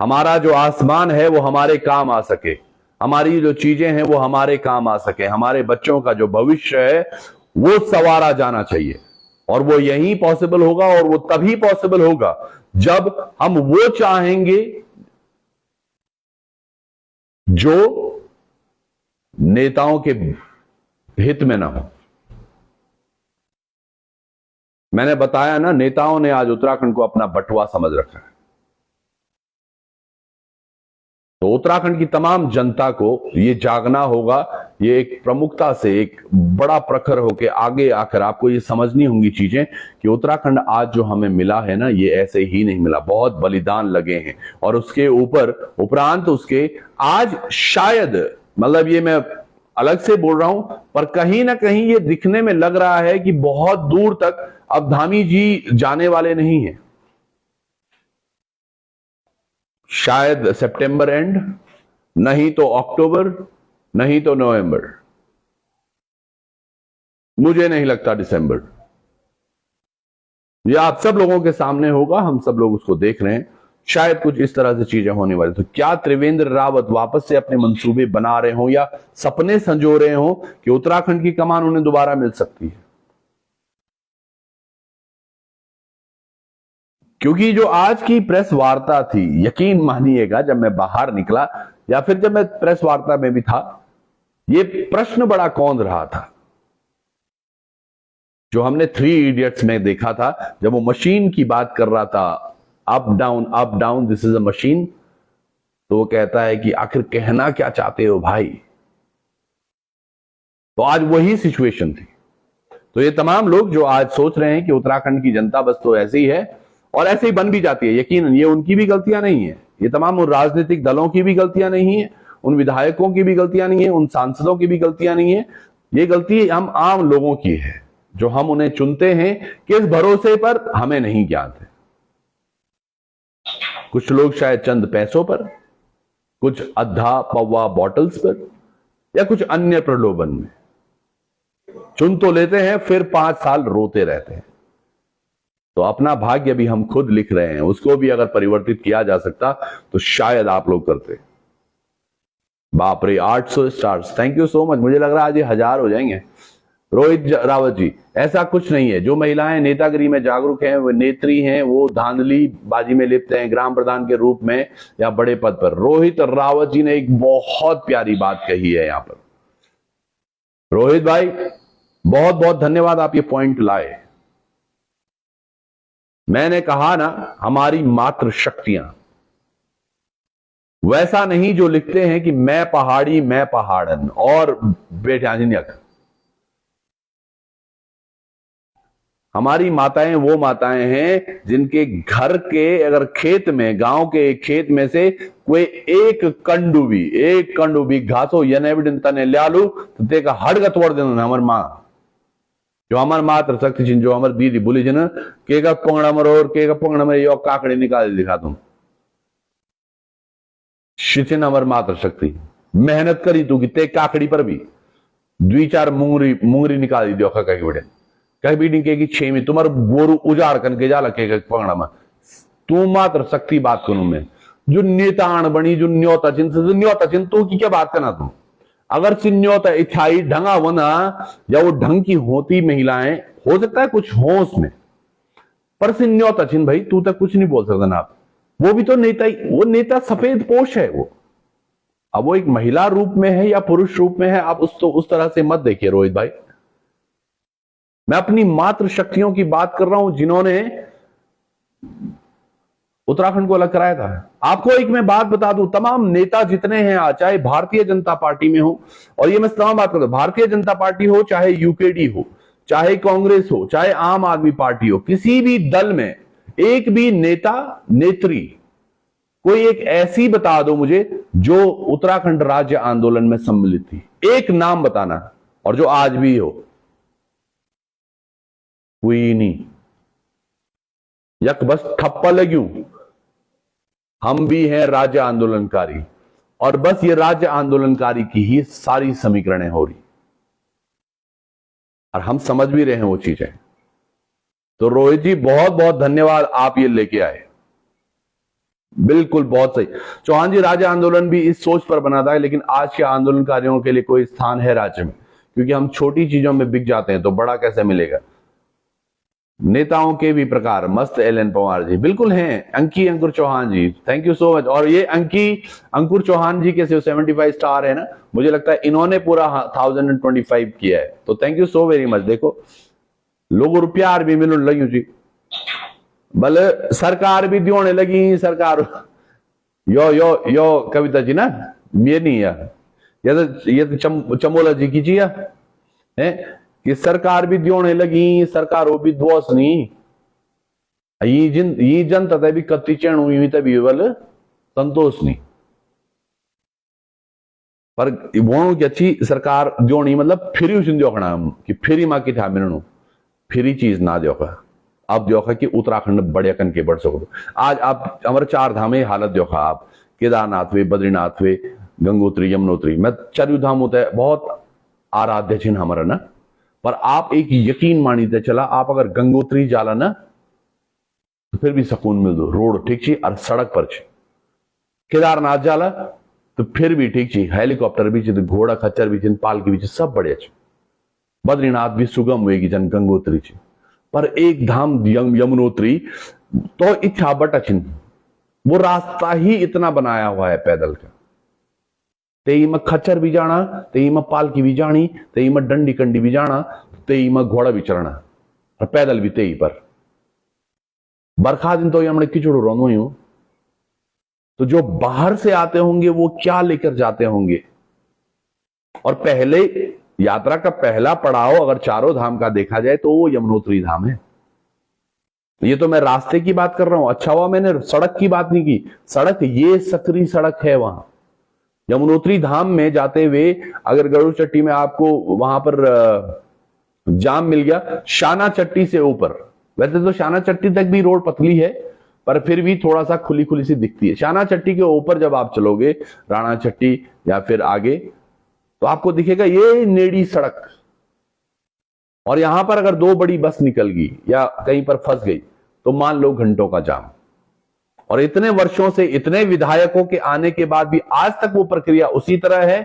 हमारा जो आसमान है वो हमारे काम आ सके, हमारी जो चीजें हैं वो हमारे काम आ सके, हमारे बच्चों का जो भविष्य है वो संवारा जाना चाहिए। और वो यही पॉसिबल होगा, और वो तभी पॉसिबल होगा जब हम वो चाहेंगे जो नेताओं के हित में ना हो। मैंने बताया ना, नेताओं ने आज उत्तराखंड को अपना बटुआ समझ रखा है। तो उत्तराखंड की तमाम जनता को ये जागना होगा, ये एक प्रमुखता से, एक बड़ा प्रखर होकर आगे आकर आपको ये समझनी होंगी चीजें कि उत्तराखंड आज जो हमें मिला है ना, ये ऐसे ही नहीं मिला, बहुत बलिदान लगे हैं। और उसके उपरांत उसके आज शायद, मतलब ये मैं अलग से बोल रहा हूं, पर कहीं ना कहीं ये दिखने में लग रहा है कि बहुत दूर तक अब धामी जी जाने वाले नहीं हैं। शायद सितंबर एंड, नहीं तो अक्टूबर, नहीं तो नवंबर, मुझे नहीं लगता दिसंबर। ये आप सब लोगों के सामने होगा, हम सब लोग उसको देख रहे हैं। शायद कुछ इस तरह से चीजें होने वाली। तो क्या त्रिवेंद्र रावत वापस से अपने मंसूबे बना रहे हो या सपने संजो रहे हो कि उत्तराखंड की कमान उन्हें दोबारा मिल सकती है? क्योंकि जो आज की प्रेस वार्ता थी, यकीन मानिएगा, जब मैं बाहर निकला या फिर जब मैं प्रेस वार्ता में भी था, ये प्रश्न बड़ा कौंध रहा था जो हमने 3 इडियट्स में देखा था, जब वो मशीन की बात कर रहा था, up down, this is a machine. तो वो कहता है कि आखिर कहना क्या चाहते हो भाई? तो आज वही सिचुएशन थी। तो ये तमाम लोग जो आज सोच रहे हैं कि उत्तराखंड की जनता बस तो ऐसी ही है, और ऐसे ही बन भी जाती है, यकीनन ये उनकी भी गलतियां नहीं है, ये तमाम राजनीतिक दलों की भी गलतियां नहीं है, उन विधायकों की भी गलतियां नहीं है, उन सांसदों की भी गलतियां नहीं है। ये गलती हम आम लोगों की है, जो हम उन्हें चुनते हैं किस भरोसे पर हमें नहीं ज्ञात है। कुछ लोग शायद चंद पैसों पर, कुछ अद्धा पौवा बॉटल्स पर, या कुछ अन्य प्रलोभन में चुन तो लेते हैं, फिर 5 साल रोते रहते हैं। तो अपना भाग्य भी हम खुद लिख रहे हैं, उसको भी अगर परिवर्तित किया जा सकता तो शायद आप लोग करते। बाप रे, 800 stars, thank you so much. मुझे लग रहा है आज ये 1000 हो जाएंगे। रोहित रावत जी, ऐसा कुछ नहीं है। जो महिलाएं नेतागिरी में जागरूक हैं, वो नेत्री हैं, वो धांधली बाजी में लिप्त हैं, ग्राम प्रधान के रूप में या बड़े पद पर। रोहित रावत जी ने एक बहुत प्यारी बात कही है यहां पर। रोहित भाई बहुत बहुत धन्यवाद, आप ये पॉइंट लाए। मैंने कहा ना, हमारी मात्र शक्तियां वैसा नहीं जो लिखते हैं कि मैं पहाड़ी मैं पहाड़न और बेटा। हमारी माताएं वो माताएं हैं जिनके घर के अगर खेत में, गांव के एक खेत में से कोई एक कंडू भी घासो यने तने ल्यालू तो तेका हड़ग तोड़ देना। हमार मां, जो हमार मात्र शक्ति छिन, जो हमार दीदी बोली छिन, केका पंगड़ा मरो और केका पंगड़ा में यो काकड़ी निकाल दिखा तुम शिथिन। हमार मात्र शक्ति मेहनत करी तू कि ते काकड़ी पर भी 2-4 मुंगरी निकाल दियो कहीं बड़े कहीं भी नहीं कहेगी 6 में तुम्हारे बोरू उजाड़ करके जाला के पंगड़ा में तू मात्र शक्ति बात करूं मैं। जो नेताण बनी, जो न्योता चिन्ह तो की क्या बात करना तुम। अगर चिन्होता इच्छाई ढंगा वना या वो ढंग की होती महिलाएं, हो सकता है कुछ हो उसमें, पर सिन्योता चिन्ह भाई तू तक कुछ नहीं बोल सकता ना आप। वो भी तो नेता ही, वो नेता सफेद पोश है वो। अब वो एक महिला रूप में है या पुरुष रूप में है, आप उस तरह से मत देखिए रोहित भाई। मैं अपनी मात्र शक्तियों की बात कर रहा हूं जिन्होंने उत्तराखंड को अलग कराया था। आपको एक मैं बात बता दूं, तमाम नेता जितने हैं आज, चाहे भारतीय जनता पार्टी में हो, और ये मैं तमाम बात करता हूं, भारतीय जनता पार्टी हो, चाहे यूकेडी हो, चाहे कांग्रेस हो, चाहे आम आदमी पार्टी हो, किसी भी दल में एक भी नेता नेत्री कोई एक ऐसी बता दो मुझे जो उत्तराखंड राज्य आंदोलन में सम्मिलित थी। एक नाम बताना, और जो आज भी हो। कोई नहीं। यक बस ठप्पा लग्यू, हम भी हैं राज्य आंदोलनकारी, और बस ये राज्य आंदोलनकारी की ही सारी समीकरणें हो रही, और हम समझ भी रहे हैं वो चीजें। तो रोहित जी बहुत बहुत धन्यवाद, आप ये लेके आए। बिल्कुल बहुत सही। चौहान जी, राज्य आंदोलन भी इस सोच पर बना था, लेकिन आज के आंदोलनकारियों के लिए कोई स्थान है राज्य में, क्योंकि हम छोटी चीजों में बिक जाते हैं तो बड़ा कैसे मिलेगा। नेताओं के भी प्रकार मस्त एलएन पवार जी बिल्कुल हैं। अंकी अंकुर चौहान जी, थैंक यू सो मच। और ये अंकुर चौहान जी के 75 स्टार है ना, मुझे लगता है इन्होंने पूरा 1025 किया है, तो thank you so very much. देखो लोग रुपया भी मिलने लगी जी, भले सरकार भी दियोने लगी। सरकार यो कविता जी ना, ये नहीं है, ये तो चमोला जी की जी है कि सरकार भी दियोने लगी, सरकार वो भी दोष नहीं। ये जनता भी कत्ती चैन हुई तभी बल संतोष नहीं, पर वो की अच्छी सरकार दियोनी, मतलब फ्री उस दियोखना कि फ्री माँ की था मिलनो, फ्री चीज ना दियोखा। आप देखा कि उत्तराखंड बड़े कन के बढ़ सको। आज आप हमारे 4 धाम हालत देखा, आप केदारनाथ वे, बद्रीनाथ वे, गंगोत्री, यमुनोत्री, मैं चारू धाम होता है बहुत आराध्य चिन्ह हमारा ना, पर आप एक यकीन मानीते चला, आप अगर गंगोत्री जाला ना तो फिर भी सुकून मिल दो, रोड ठीक छी और सड़क पर छी। केदारनाथ जाला तो फिर भी ठीक छी, हेलीकॉप्टर भी छी, घोड़ा खच्चर भी छी, पालकी भी छी, सब बढ़िया छी। बद्रीनाथ भी सुगम हुएगी जन गंगोत्री छी, पर एक धाम यमुनोत्री तो इच्छा बटा चिन्ह, वो रास्ता ही इतना बनाया हुआ है पैदल का। तेई में खच्चर भी जाना, तेई में पालकी भी जानी, तेई में डंडी कंडी भी जाना, तेई में घोड़ा भी चढ़ना, और पैदल भी तेई पर। बरखा दिन तो हमने किचड़ू रोनो ही हूं, तो जो बाहर से आते होंगे वो क्या लेकर जाते होंगे। और पहले यात्रा का पहला पड़ाव अगर चारों धाम का देखा जाए तो वो यमुनोत्री धाम है। ये तो मैं रास्ते की बात कर रहा हूं। अच्छा हुआ मैंने सड़क की बात नहीं की, सड़क ये सकरी सड़क है वहां, यमुनोत्री धाम में जाते हुए अगर गरुड़ चट्टी में आपको वहां पर जाम मिल गया, शाना चट्टी से ऊपर, वैसे तो शाना चट्टी तक भी रोड पतली है पर फिर भी थोड़ा सा खुली खुली सी दिखती है। शाना चट्टी के ऊपर जब आप चलोगे, राणा चट्टी या फिर आगे, तो आपको दिखेगा ये नेड़ी सड़क, और यहां पर अगर दो बड़ी बस निकल गई या कहीं पर फंस गई तो मान लो घंटों का जाम। और इतने वर्षों से, इतने विधायकों के आने के बाद भी आज तक वो प्रक्रिया उसी तरह है।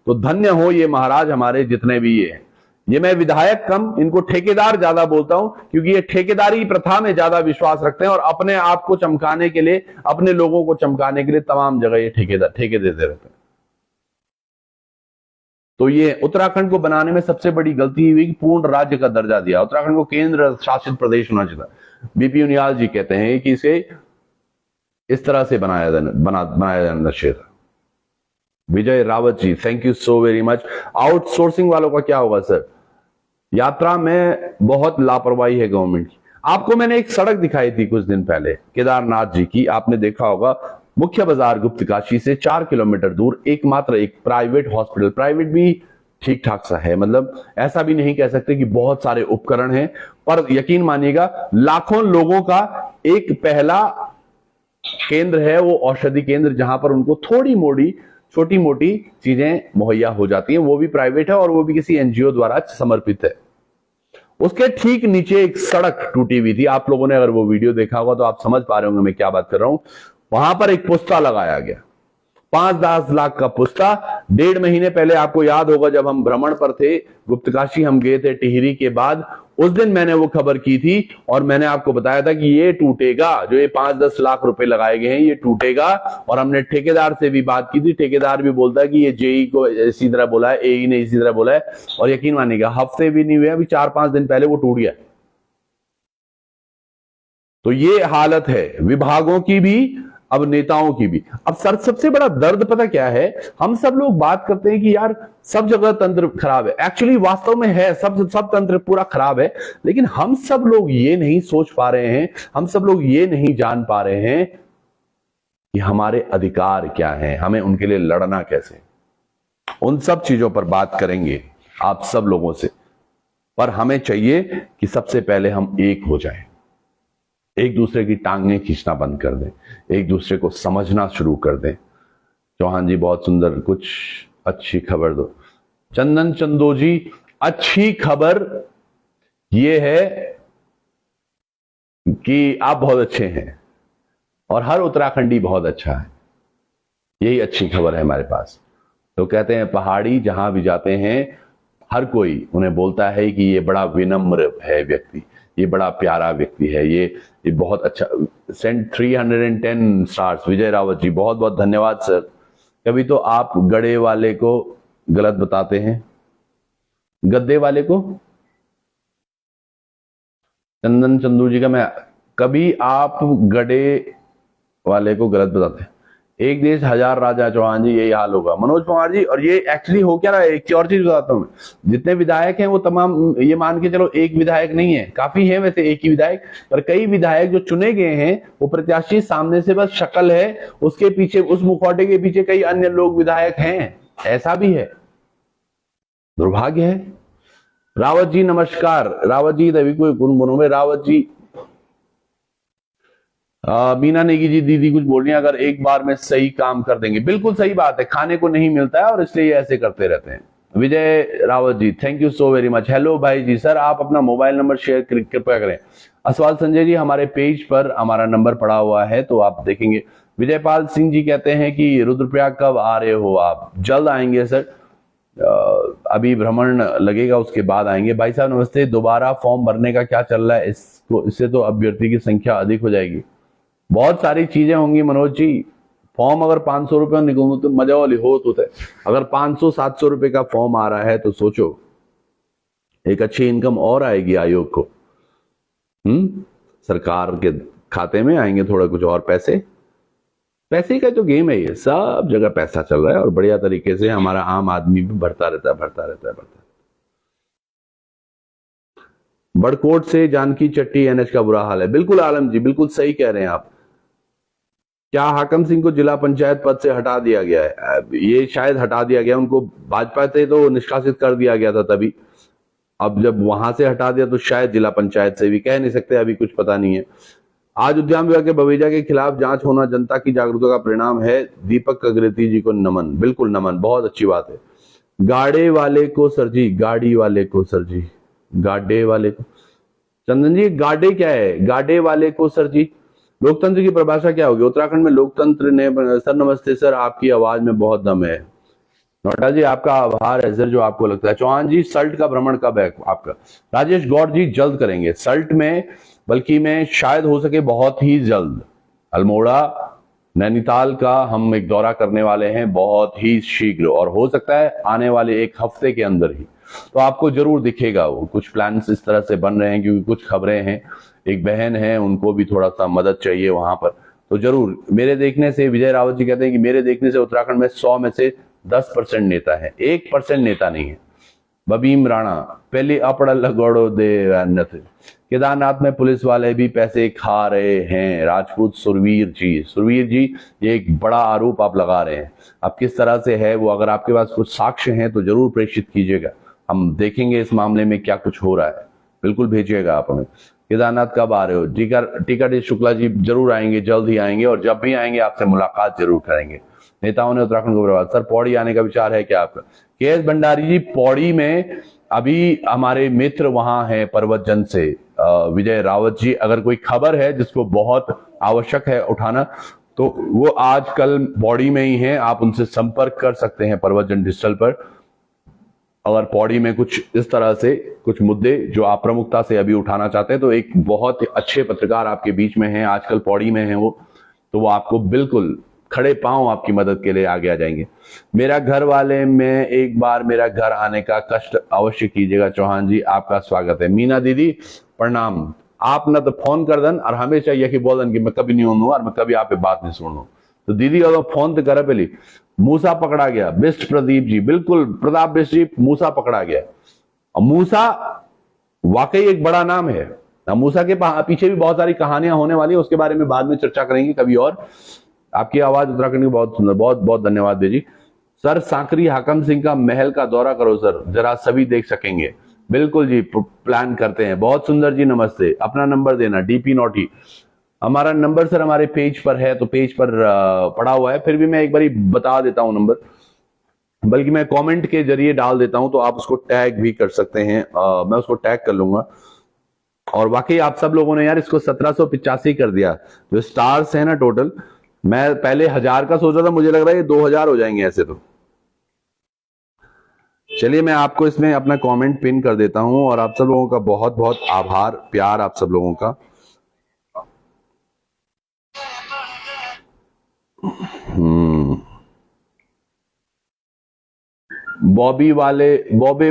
तो धन्य हो ये महाराज हमारे जितने भी ये हैं। ये मैं विधायक कम, इनको ठेकेदार ज्यादा बोलता हूं, क्योंकि ये ठेकेदारी प्रथा में ज्यादा विश्वास रखते हैं और अपने आप को चमकाने के लिए, अपने लोगों को चमकाने के लिए तमाम जगह ये ठेके देते रहते हैं। तो ये उत्तराखंड को बनाने में सबसे बड़ी गलती हुई कि पूर्ण राज्य का दर्जा दिया, उत्तराखंड को केंद्र शासित प्रदेश होना चाहिए। बीपी उनियाल जी कहते हैं कि इसे इस तरह से बनाया जाना चाहिए था। Vijay Rawat ji, thank you so very much. Outsourcing वालों का क्या होगा सर? यात्रा में बहुत लापरवाही है गवर्नमेंट की। आपको मैंने एक सड़क दिखाई थी कुछ दिन पहले केदारनाथ जी की, आपने देखा होगा, मुख्य बाजार गुप्तकाशी से 4 किलोमीटर दूर एकमात्र एक प्राइवेट हॉस्पिटल, प्राइवेट भी ठीक ठाक सा है, मतलब ऐसा भी नहीं कह सकते कि बहुत सारे उपकरण हैं, पर यकीन मानिएगा लाखों लोगों का एक पहला केंद्र है वो औषधि केंद्र, जहां पर उनको थोड़ी मोड़ी छोटी मोटी चीजें मुहैया हो जाती हैं, वो भी प्राइवेट है और वो भी किसी एनजीओ द्वारा समर्पित है। उसके ठीक नीचे एक सड़क टूटी हुई थी, आप लोगों ने अगर वो वीडियो देखा होगा तो आप समझ पा रहे होंगे मैं क्या बात कर रहा हूं। वहां पर एक पुस्ता लगाया गया, 5-10 लाख का पुस्ता। 1.5 महीने पहले आपको याद होगा जब हम भ्रमण पर थे गुप्तकाशी, हम गए थे टिहरी के बाद, उस दिन मैंने वो खबर की थी और मैंने आपको बताया था कि ये टूटेगा, जो ये 5-10 लाख रुपए लगाए गए हैं ये टूटेगा। और हमने ठेकेदार से भी बात की थी, ठेकेदार भी बोलता है कि ये जेई को इसी तरह बोला है, एई ने इसी तरह बोला है, और यकीन मानिएगा हफ्ते भी नहीं हुए, अभी 4-5 दिन पहले वो टूट गया। तो ये हालत है विभागों की भी, अब नेताओं की भी। अब सर सबसे बड़ा दर्द पता क्या है, हम सब लोग बात करते हैं कि यार सब जगह तंत्र खराब है, एक्चुअली वास्तव में है, सब तंत्र पूरा खराब है, लेकिन हम सब लोग ये नहीं सोच पा रहे हैं, हम सब लोग ये नहीं जान पा रहे हैं कि हमारे अधिकार क्या हैं, हमें उनके लिए लड़ना कैसे। उन सब चीजों पर बात करेंगे आप सब लोगों से, पर हमें चाहिए कि सबसे पहले हम एक हो जाएं, एक दूसरे की टांगें खींचना बंद कर दें, एक दूसरे को समझना शुरू कर दें। चौहान जी बहुत सुंदर, कुछ अच्छी खबर दो। चंदन चंदो जी, अच्छी खबर ये है कि आप बहुत अच्छे हैं और हर उत्तराखंडी बहुत अच्छा है, यही अच्छी खबर है हमारे पास। तो कहते हैं पहाड़ी जहां भी जाते हैं हर कोई उन्हें बोलता है कि ये बड़ा विनम्र है व्यक्ति, ये बड़ा प्यारा व्यक्ति है, ये बहुत अच्छा। सेंड 310 स्टार्स विजय रावत जी, बहुत बहुत धन्यवाद सर। कभी तो आप गड़े वाले को गलत बताते हैं, गद्दे वाले को। चंदन चंदू जी का मैं, कभी आप गड़े वाले को गलत बताते हैं। एक देश 1000 राजा, चौहान जी यही हाल होगा। मनोज कुमार जी, और ये एक्चुअली हो क्या रहा है, एक और चीज बताता हूं मैं, जितने विधायक हैं वो तमाम, ये मान के चलो एक विधायक नहीं है, काफी है वैसे एक ही विधायक, पर कई विधायक जो चुने गए हैं वो प्रत्याशी सामने से बस शक्ल है, उसके पीछे, उस मुखौटे के पीछे कई अन्य लोग विधायक हैं, ऐसा भी है, दुर्भाग्य है। रावत जी नमस्कार, रावत जी तभी कोई गुण बनों में, रावत जी। मीना नेगी जी, दीदी कुछ बोल रही है, अगर एक बार में सही काम कर देंगे, बिल्कुल सही बात है, खाने को नहीं मिलता है और इसलिए ऐसे करते रहते हैं। Vijay Rawat ji, thank you so very much. Hello भाई जी, सर आप अपना मोबाइल नंबर शेयर कृपया करें। असवाल संजय जी, हमारे पेज पर हमारा नंबर पड़ा हुआ है तो आप देखेंगे। विजयपाल सिंह जी कहते हैं कि रुद्रप्रयाग कब आ रहे हो आप? जल्द आएंगे सर, अभी भ्रमण लगेगा उसके बाद आएंगे। भाई साहब नमस्ते, दोबारा फॉर्म भरने का क्या चल रहा है? इससे तो अभ्यर्थी की संख्या अधिक हो जाएगी, बहुत सारी चीजें होंगी मनोज जी। फॉर्म अगर 500 रुपये निकलू तो मजा वाली हो तो है, अगर 500-700 रुपए का फॉर्म आ रहा है तो सोचो एक अच्छी इनकम और आएगी आयोग को, सरकार के खाते में आएंगे थोड़ा कुछ और पैसे। पैसे का जो गेम है, ये सब जगह पैसा चल रहा है और बढ़िया तरीके से हमारा आम आदमी भी बढ़ता रहता है। बड़कोट से जानकी चट्टी एनएच का बुरा हाल है, बिल्कुल आलम जी, बिल्कुल सही कह रहे हैं आप। क्या हाकम सिंह को जिला पंचायत पद से हटा दिया गया है? ये शायद हटा दिया गया, उनको भाजपा से तो निष्कासित कर दिया गया था तभी। अब जब वहां से हटा दिया तो शायद जिला पंचायत से भी, कह नहीं सकते, अभी कुछ पता नहीं है। आज उद्यान विभाग के बवेजा के खिलाफ जांच होना जनता की जागरूकता का परिणाम है। दीपक अग्रती जी को नमन। बिल्कुल नमन, बहुत अच्छी बात है। गाड़े वाले को सर जी, गाड़ी वाले को सर जी, गाडे वाले को। चंदन जी, गाडे क्या है? गाडे वाले को सर जी। लोकतंत्र की परिभाषा क्या होगी? उत्तराखंड में लोकतंत्र ने। सर नमस्ते सर, आपकी आवाज में बहुत दम है। नोटा जी, आपका आभार है सर जो आपको लगता है। चौहान जी, सल्ट का भ्रमण कब है आपका? राजेश गौड़ जी, जल्द करेंगे सल्ट में, बल्कि मैं शायद हो सके बहुत ही जल्द। अल्मोड़ा नैनीताल का हम एक दौरा करने वाले हैं बहुत ही शीघ्र, और हो सकता है आने वाले एक हफ्ते के अंदर ही। तो आपको जरूर दिखेगा वो। कुछ प्लान्स इस तरह से बन रहे हैं क्योंकि कुछ खबरें हैं, एक बहन है उनको भी थोड़ा सा मदद चाहिए वहां पर। तो जरूर, मेरे देखने से, विजय रावत जी कहते हैं कि मेरे देखने से उत्तराखंड में 100 में से 10% नेता है, 1% नेता नहीं है। बबीम राणा, पहले अपड़ लगोड़ो दे नथ। केदारनाथ में पुलिस वाले भी पैसे खा रहे हैं। राजपूत सुरवीर जी, सुरवीर जी, ये एक बड़ा आरोप आप लगा रहे हैं। अब किस तरह से है वो, अगर आपके पास कुछ साक्ष्य हैं तो जरूर प्रेषित कीजिएगा, हम देखेंगे इस मामले में क्या कुछ हो रहा है। बिल्कुल भेजिएगा आप हमें। केदारनाथ कब आ रहे हो? टीका डी शुक्ला जी, जरूर आएंगे, जल्द ही आएंगे, और जब भी आएंगे आपसे मुलाकात जरूर करेंगे। नेताओं ने उत्तराखंड को बर्बाद। सर, पौड़ी आने का विचार है क्या आपका? के.एस. भंडारी जी, पौड़ी में अभी हमारे मित्र वहां हैं पर्वतजन से, विजय रावत जी, अगर कोई खबर है जिसको बहुत आवश्यक है उठाना, तो वो आज कल पौड़ी में ही हैं। आप उनसे संपर्क कर सकते हैं पर्वतजन डिजिटल पर। अगर पौड़ी में कुछ इस तरह से कुछ मुद्दे जो आप प्रमुखता से अभी उठाना चाहते हैं, तो एक बहुत अच्छे पत्रकार आपके बीच में हैं, आजकल पौड़ी में हैं वो, तो वो आपको बिल्कुल खड़े पांव आपकी मदद के लिए आगे आ जाएंगे। मेरा घर वाले में एक बार मेरा घर आने का कष्ट अवश्य कीजिएगा। चौहान जी, आपका स्वागत है। मीना दीदी, प्रणाम। आप ना तो फोन कर दन और हमेशा यही बोलन कि मैं कभी नहीं हूं और मैं कभी आप पे बात नहीं सुनू, तो दीदी अगर फोन तो करे पहले। मूसा पकड़ा गया, बिस्ट प्रदीप जी, बिल्कुल प्रताप बिस्ट जी, मूसा पकड़ा गया। और मूसा वाकई एक बड़ा नाम है। मूसा के पीछे भी बहुत सारी कहानियां होने वाली है, उसके बारे में बाद में चर्चा करेंगे कभी और। आपकी आवाज उत्तराखंड की बहुत सुंदर, बहुत बहुत धन्यवाद बेजी। सर, सांकरी हाकम सिंह का महल का दौरा करो सर, जरा सभी देख सकेंगे। बिल्कुल जी, प्लान करते हैं। बहुत सुंदर जी, नमस्ते। अपना नंबर देना, डीपी नोटी। हमारा नंबर सर हमारे पेज पर है, तो पेज पर पड़ा हुआ है, फिर भी मैं एक बार बता देता हूं नंबर, बल्कि मैं कमेंट के जरिए डाल देता हूं, तो आप उसको टैग भी कर सकते हैं। मैं उसको टैग कर लूंगा। और वाकई आप सब लोगों ने यार इसको 1785 कर दिया। जो स्टार्स है ना टोटल, मैं पहले 1000 का सोच रहा था, मुझे लग रहा है ये 2000 हो जाएंगे ऐसे तो। चलिए, मैं आपको इसमें अपना कमेंट पिन कर देता हूं, और आप सब लोगों का बहुत बहुत आभार, प्यार आप सब लोगों का। बॉबे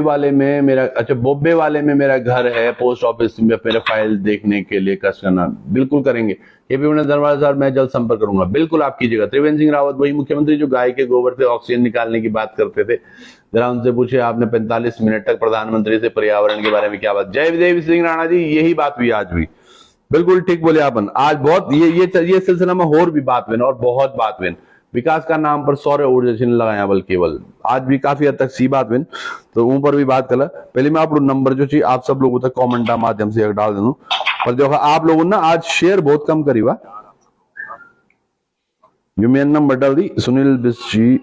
वाले में मेरा, अच्छा, बॉबे वाले में मेरा घर है। पोस्ट ऑफिस में मेरा फाइल देखने के लिए कष्ट करना, बिल्कुल करेंगे। केपी दरबार साहब, मैं जल्द संपर्क करूंगा। बिल्कुल आप कीजिएगा। त्रिवेंद्र सिंह रावत, वही मुख्यमंत्री जो गाय के गोबर से ऑक्सीजन निकालने की बात करते थे, जरा उनसे पूछे आपने 45 मिनट तक प्रधानमंत्री से पर्यावरण के बारे में क्या बात। जय विजय सिंह राणा जी, यही बात हुई आज भी। बिल्कुल ठीक बोले आपन। आज बहुत ये सिलसिला में और भी बात हुई, और बहुत बात हुई। विकास का नाम पर सौर ऊर्जा चिन्ह लगाया बल केवल, आज भी काफी हद तक सी बात हुई, तो ऊपर भी बात कला। पहले मैं आप नंबर जो चाहिए आप सब लोगों तक कमेंट माध्यम से डाल दूं, पर जो आप लोगों ने आज शेयर बहुत कम करी हुआ। जो मेरा नंबर डाल दी, सुनील बिस्ट जी,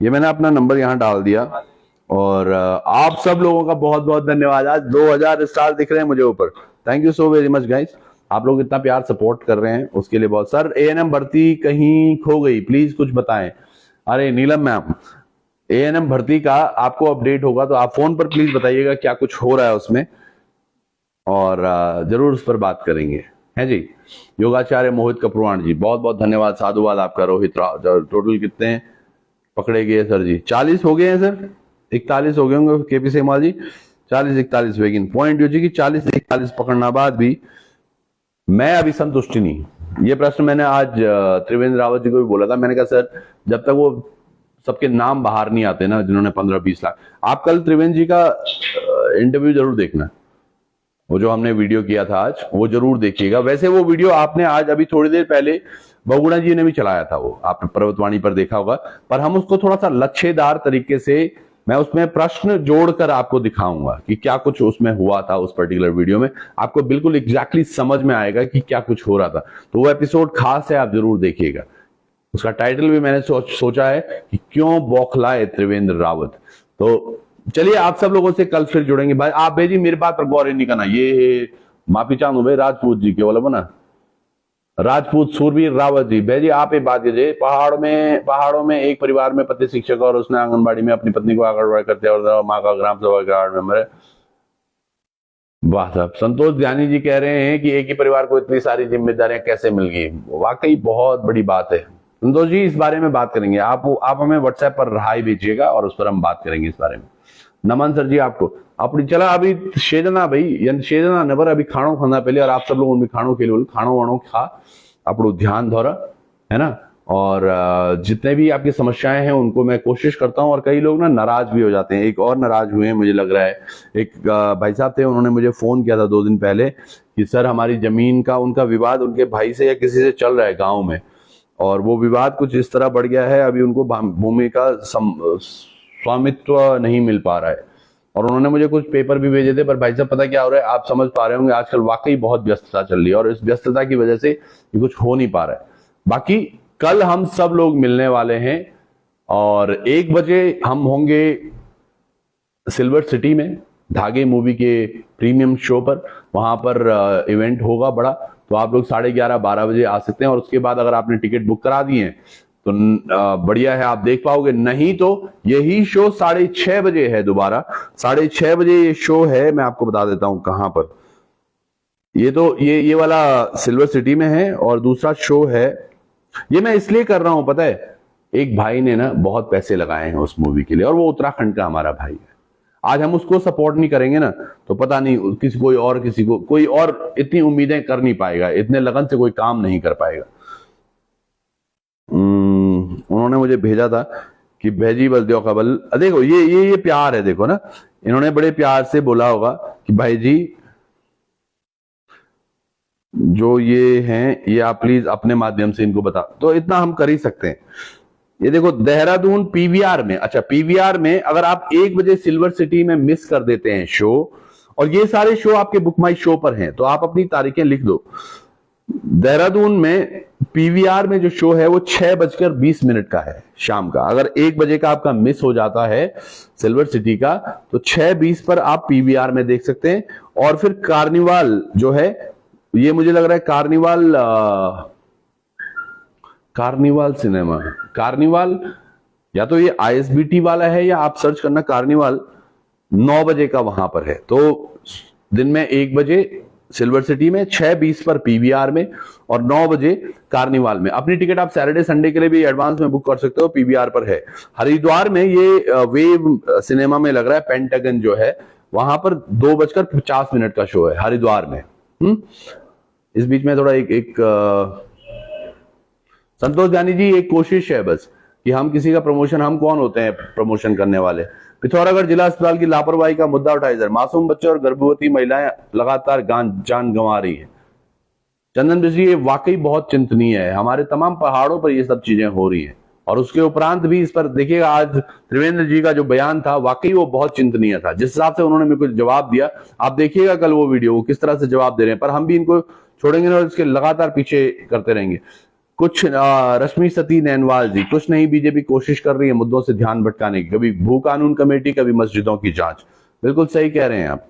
ये मैंने अपना नंबर यहां डाल दिया। और आप सब लोगों का बहुत बहुत धन्यवाद। आज 2000 स्टार दिख रहे हैं मुझे ऊपर। Thank you so very much guys, आप लोग इतना प्यार सपोर्ट कर रहे हैं उसके लिए बहुत। सर, एएनएम भर्ती कहीं खो गई, प्लीज कुछ बताएं। अरे नीलम मैम, एएनएम भर्ती का आपको अपडेट होगा तो आप फोन पर प्लीज बताइएगा क्या कुछ हो रहा है उसमें, और जरूर उस पर बात करेंगे, है जी। योगाचार्य मोहित कपूरवाण जी, बहुत बहुत धन्यवाद, साधुवाद आपका। रोहित राव, टोटल कितने हैं पकड़े गए सर जी? 40 हो गए हैं सर, 41 हो गए होंगे केपी सेमाल जी, 40-41 वेगिन पॉइंट जी की 40-41 पकड़ना बाद भी मैं अभी संतुष्टि नहीं। ये प्रश्न मैंने आज त्रिवेंद्र रावत जी को भी बोला था। मैंने कहा सर, जब तक वो सबके नाम बाहर नहीं आते ना, जिन्होंने 15-20 लाख, आप कल त्रिवेंद्र जी का इंटरव्यू जरूर देखना। वो जो हमने वीडियो किया था आज, वो जरूर देखिएगा। वैसे वो वीडियो आपने आज अभी थोड़ी देर पहले बहुगुणा जी ने भी चलाया था, वो आपने पर्वतवाणी पर देखा होगा, पर हम उसको थोड़ा सा लच्छेदार तरीके से, मैं उसमें प्रश्न जोड़कर आपको दिखाऊंगा कि क्या कुछ उसमें हुआ था। उस पर्टिकुलर वीडियो में आपको बिल्कुल एग्जैक्टली समझ में आएगा कि क्या कुछ हो रहा था। तो वो एपिसोड खास है, आप जरूर देखिएगा। उसका टाइटल भी मैंने सोचा है कि क्यों बौखलाए त्रिवेंद्र रावत। तो चलिए आप सब लोगों से कल फिर जुड़ेंगे। भाई आप भाई जी मेरी बात पर गौर नहीं करना, ये माफी चाहूँ भाई राजपूत जी के बोला बना, राजपूत सूरवीर रावत जी, भाई जी आप ये बात कीजिए, पहाड़ों में एक परिवार में पति शिक्षक और उसने आंगनबाड़ी में अपनी पत्नी को आंगनबाड़ी करते और माँ का ग्राम सभा का वार्ड मेंबर है। वाह साहब, संतोष ध्यानी जी कह रहे हैं कि एक ही परिवार को इतनी सारी जिम्मेदारियां कैसे मिल गई। वाकई बहुत बड़ी बात है संतोष जी, इस बारे में बात करेंगे। आप हमें व्हाट्सएप पर राय भेजिएगा और उस पर हम बात करेंगे इस बारे में। नमन सर जी आपको अपनी चला अभी शेजना भाई शेजना नबर अभी खाणो खाना पहले, और आप सब लोग भी खाणो के लिए खाणो वाणो खा अपनो ध्यान धोरा है ना। और जितने भी आपकी समस्याएं हैं उनको मैं कोशिश करता हूं। और कई लोग ना नाराज भी हो जाते हैं, एक और नाराज हुए हैं मुझे लग रहा है। एक भाई साहब थे, उन्होंने मुझे फोन किया था 2 दिन पहले कि सर हमारी जमीन का उनका विवाद उनके भाई से या किसी से चल रहा है गाँव में, और वो विवाद कुछ इस तरह बढ़ गया है, अभी उनको भूमि का स्वामित्व नहीं मिल पा रहा है। और उन्होंने मुझे कुछ पेपर भी भेजे थे। पर भाई साहब पता क्या हो रहा है, आप समझ पा रहे होंगे आजकल वाकई बहुत व्यस्तता चल रही है, और इस व्यस्तता की वजह से ये कुछ हो नहीं पा रहा है। बाकी कल हम सब लोग मिलने वाले हैं और 1 बजे हम होंगे सिल्वर सिटी में धागे मूवी के प्रीमियम शो पर। वहां पर इवेंट होगा बड़ा, तो आप लोग 11:30-12 बजे आ सकते हैं। और उसके बाद अगर आपने टिकट बुक करा दिए हैं तो बढ़िया है, आप देख पाओगे। नहीं तो यही शो 6:30 बजे है, दोबारा 6:30 बजे ये शो है। मैं आपको बता देता हूं कहां पर। ये तो ये वाला सिल्वर सिटी में है, और दूसरा शो है, ये मैं इसलिए कर रहा हूं पता है, एक भाई ने ना बहुत पैसे लगाए हैं उस मूवी के लिए, और वो उत्तराखंड का हमारा भाई है। आज हम उसको सपोर्ट नहीं करेंगे ना तो पता नहीं किसी को कोई और इतनी उम्मीदें कर नहीं पाएगा, इतने लगन से कोई काम नहीं कर पाएगा। उन्होंने मुझे भेजा था कि भेजी बल दियो कबल। देखो ये प्यार है, देखो ना, इन्होंने बड़े प्यार से बोला होगा कि भाई जी जो ये हैं ये आप प्लीज अपने माध्यम से इनको बता, तो इतना हम कर ही सकते हैं। ये देखो देहरादून पीवीआर में, अच्छा पीवीआर में अगर आप 1 बजे सिल्वर सिटी में मिस कर देते हैं शो, और ये सारे शो आपके बुक माई शो पर हैं, तो आप अपनी तारीखें लिख दो। देहरादून में पीवीआर में जो शो है वो 6:20 का है शाम का। अगर 1 बजे का आपका मिस हो जाता है सिल्वर सिटी का, तो 6:20 पर आप पीवीआर में देख सकते हैं। और फिर कार्निवाल जो है, ये मुझे लग रहा है कार्निवाल सिनेमा, कार्निवाल या तो ये आईएसबीटी वाला है, या आप सर्च करना कार्निवाल, 9 बजे का वहां पर है। तो दिन में 1 बजे सिल्वर सिटी में, 6:20 पर पीवीआर में, और 9 बजे कार्निवाल में। अपनी टिकट आप सैटरडे संडे के लिए भी एडवांस में बुक कर सकते हो, पीवीआर पर है। हरिद्वार में ये वेव सिनेमा में लग रहा है, पेंटागन जो है वहां पर 2:50 का शो है हरिद्वार में। इस बीच में थोड़ा एक संतोष जानी जी, एक कोशिश है बस कि हम किसी का प्रमोशन, हम कौन होते हैं प्रमोशन करने वाले। पिथौरागढ़ जिला अस्पताल की लापरवाही का मुद्दा उठाया जा रहा है। मासूम बच्चे और गर्भवती महिलाएं लगातार जान गंवा रही है। चंदन बिजली, ये वाकई बहुत चिंतनीय है। हमारे तमाम पहाड़ों पर ये सब चीजें हो रही हैं, और उसके उपरांत भी इस पर देखिएगा, आज त्रिवेंद्र जी का जो बयान था वाकई वो बहुत चिंतनीय था। जिस हिसाब से उन्होंने मेरे को जवाब दिया, आप देखिएगा कल वो वीडियो, वो किस तरह से जवाब दे रहे हैं। पर हम भी इनको छोड़ेंगे ना, और इसके लगातार पीछे करते रहेंगे। कुछ रश्मि सती नैनवाल जी, कुछ नहीं, बीजेपी कोशिश कर रही है मुद्दों से ध्यान भटकाने की, कभी भू कानून कमेटी, कभी मस्जिदों की जांच। बिल्कुल सही कह रहे हैं आप।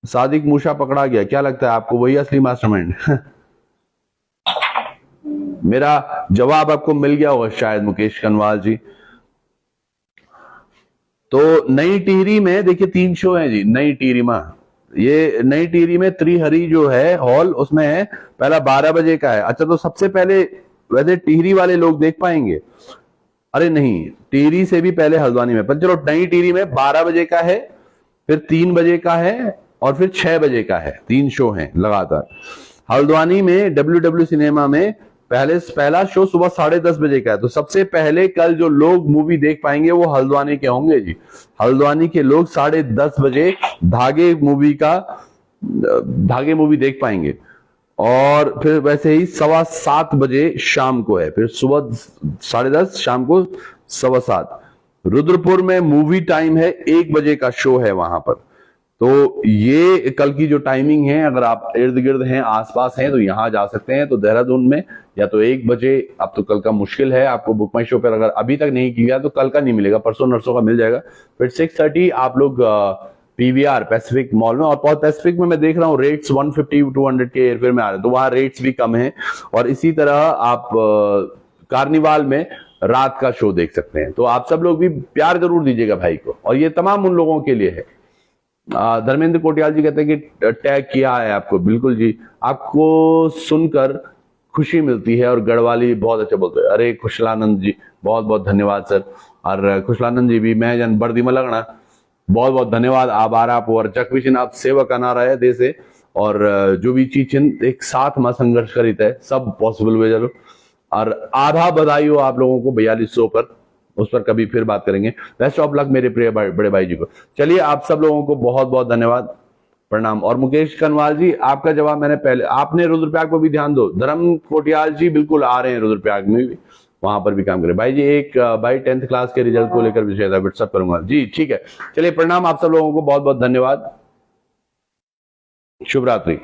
सादिक मूसा पकड़ा गया, क्या लगता है आपको वही असली मास्टरमाइंड? मेरा जवाब आपको मिल गया होगा शायद मुकेश कनवाल जी। तो नई टिहरी में देखिए 3 शो हैं जी, नई टिहरी में। ये नई टिहरी में त्रिहरी जो है हॉल, उसमें है पहला 12 बजे का है। अच्छा, तो सबसे पहले वैसे टिहरी वाले लोग देख पाएंगे? अरे नहीं, टिहरी से भी पहले हल्द्वानी में। पर चलो, नई टिहरी में 12 बजे का है, फिर 3 बजे का है, और फिर 6 बजे का है। 3 शो हैं लगातार। हल्द्वानी में WW सिनेमा में पहला शो सुबह 10:30 बजे का है। तो सबसे पहले कल जो लोग मूवी देख पाएंगे वो हल्द्वानी के होंगे जी। हल्द्वानी के लोग 10:30 बजे धागे मूवी देख पाएंगे। और फिर वैसे ही 7:15 बजे शाम को है, फिर सुबह 10:30, शाम को 7:15। रुद्रपुर में मूवी टाइम है 1 बजे का शो है वहां पर। तो ये कल की जो टाइमिंग है, अगर आप इर्द गिर्द हैं, आसपास हैं, तो यहां जा सकते हैं। तो देहरादून में या तो 1 बजे, अब तो कल का मुश्किल है आपको बुक माई शो पर अगर अभी तक नहीं किया तो कल का नहीं मिलेगा, परसों नरसों का मिल जाएगा। फिर 6:30 आप लोग पीवीआर पैसिफिक मॉल में, और पैसिफिक में मैं देख रहा हूँ रेट्स 150-200 के एयरफेयर में आ रहे हैं, तो वहां रेट्स भी कम है। और इसी तरह आप कार्निवाल में रात का शो देख सकते हैं। तो आप सब लोग भी प्यार जरूर दीजिएगा भाई को, और ये तमाम उन लोगों के लिए है। धर्मेंद्र कोटियाल जी कहते हैं कि टैग किया है आपको। बिल्कुल जी, आपको सुनकर खुशी मिलती है। और गढ़वाली बहुत अच्छा बोलते हैं। अरे खुशलानंद जी, बहुत बहुत धन्यवाद सर। और खुशलानंद जी भी मैं जन बर्दी में लगना, बहुत बहुत धन्यवाद। आभार आप और जक विशिन आप सेवा करना रहे दे से, और जो भी चीज एक साथ में संघर्ष करित है सब पॉसिबल हुए चलो। और आधा बधाई हो आप लोगों को 4200 पर, उस पर कभी फिर बात करेंगे। बेस्ट ऑफ लक मेरे प्रिय बड़े भाई जी को। चलिए, आप सब लोगों को बहुत बहुत धन्यवाद, प्रणाम। और मुकेश कनवाल जी, आपका जवाब मैंने पहले, आपने रुद्रप्रयाग पर भी ध्यान दो। धर्म कोटियाल जी बिल्कुल आ रहे हैं रुद्रप्रयाग में भी, वहां पर भी काम करें भाई जी। एक भाई 10th क्लास के रिजल्ट को लेकर विषय था, व्हाट्सअप करूंगा जी, ठीक है। चलिए प्रणाम आप सब लोगों को, बहुत बहुत धन्यवाद, शुभ रात्रि।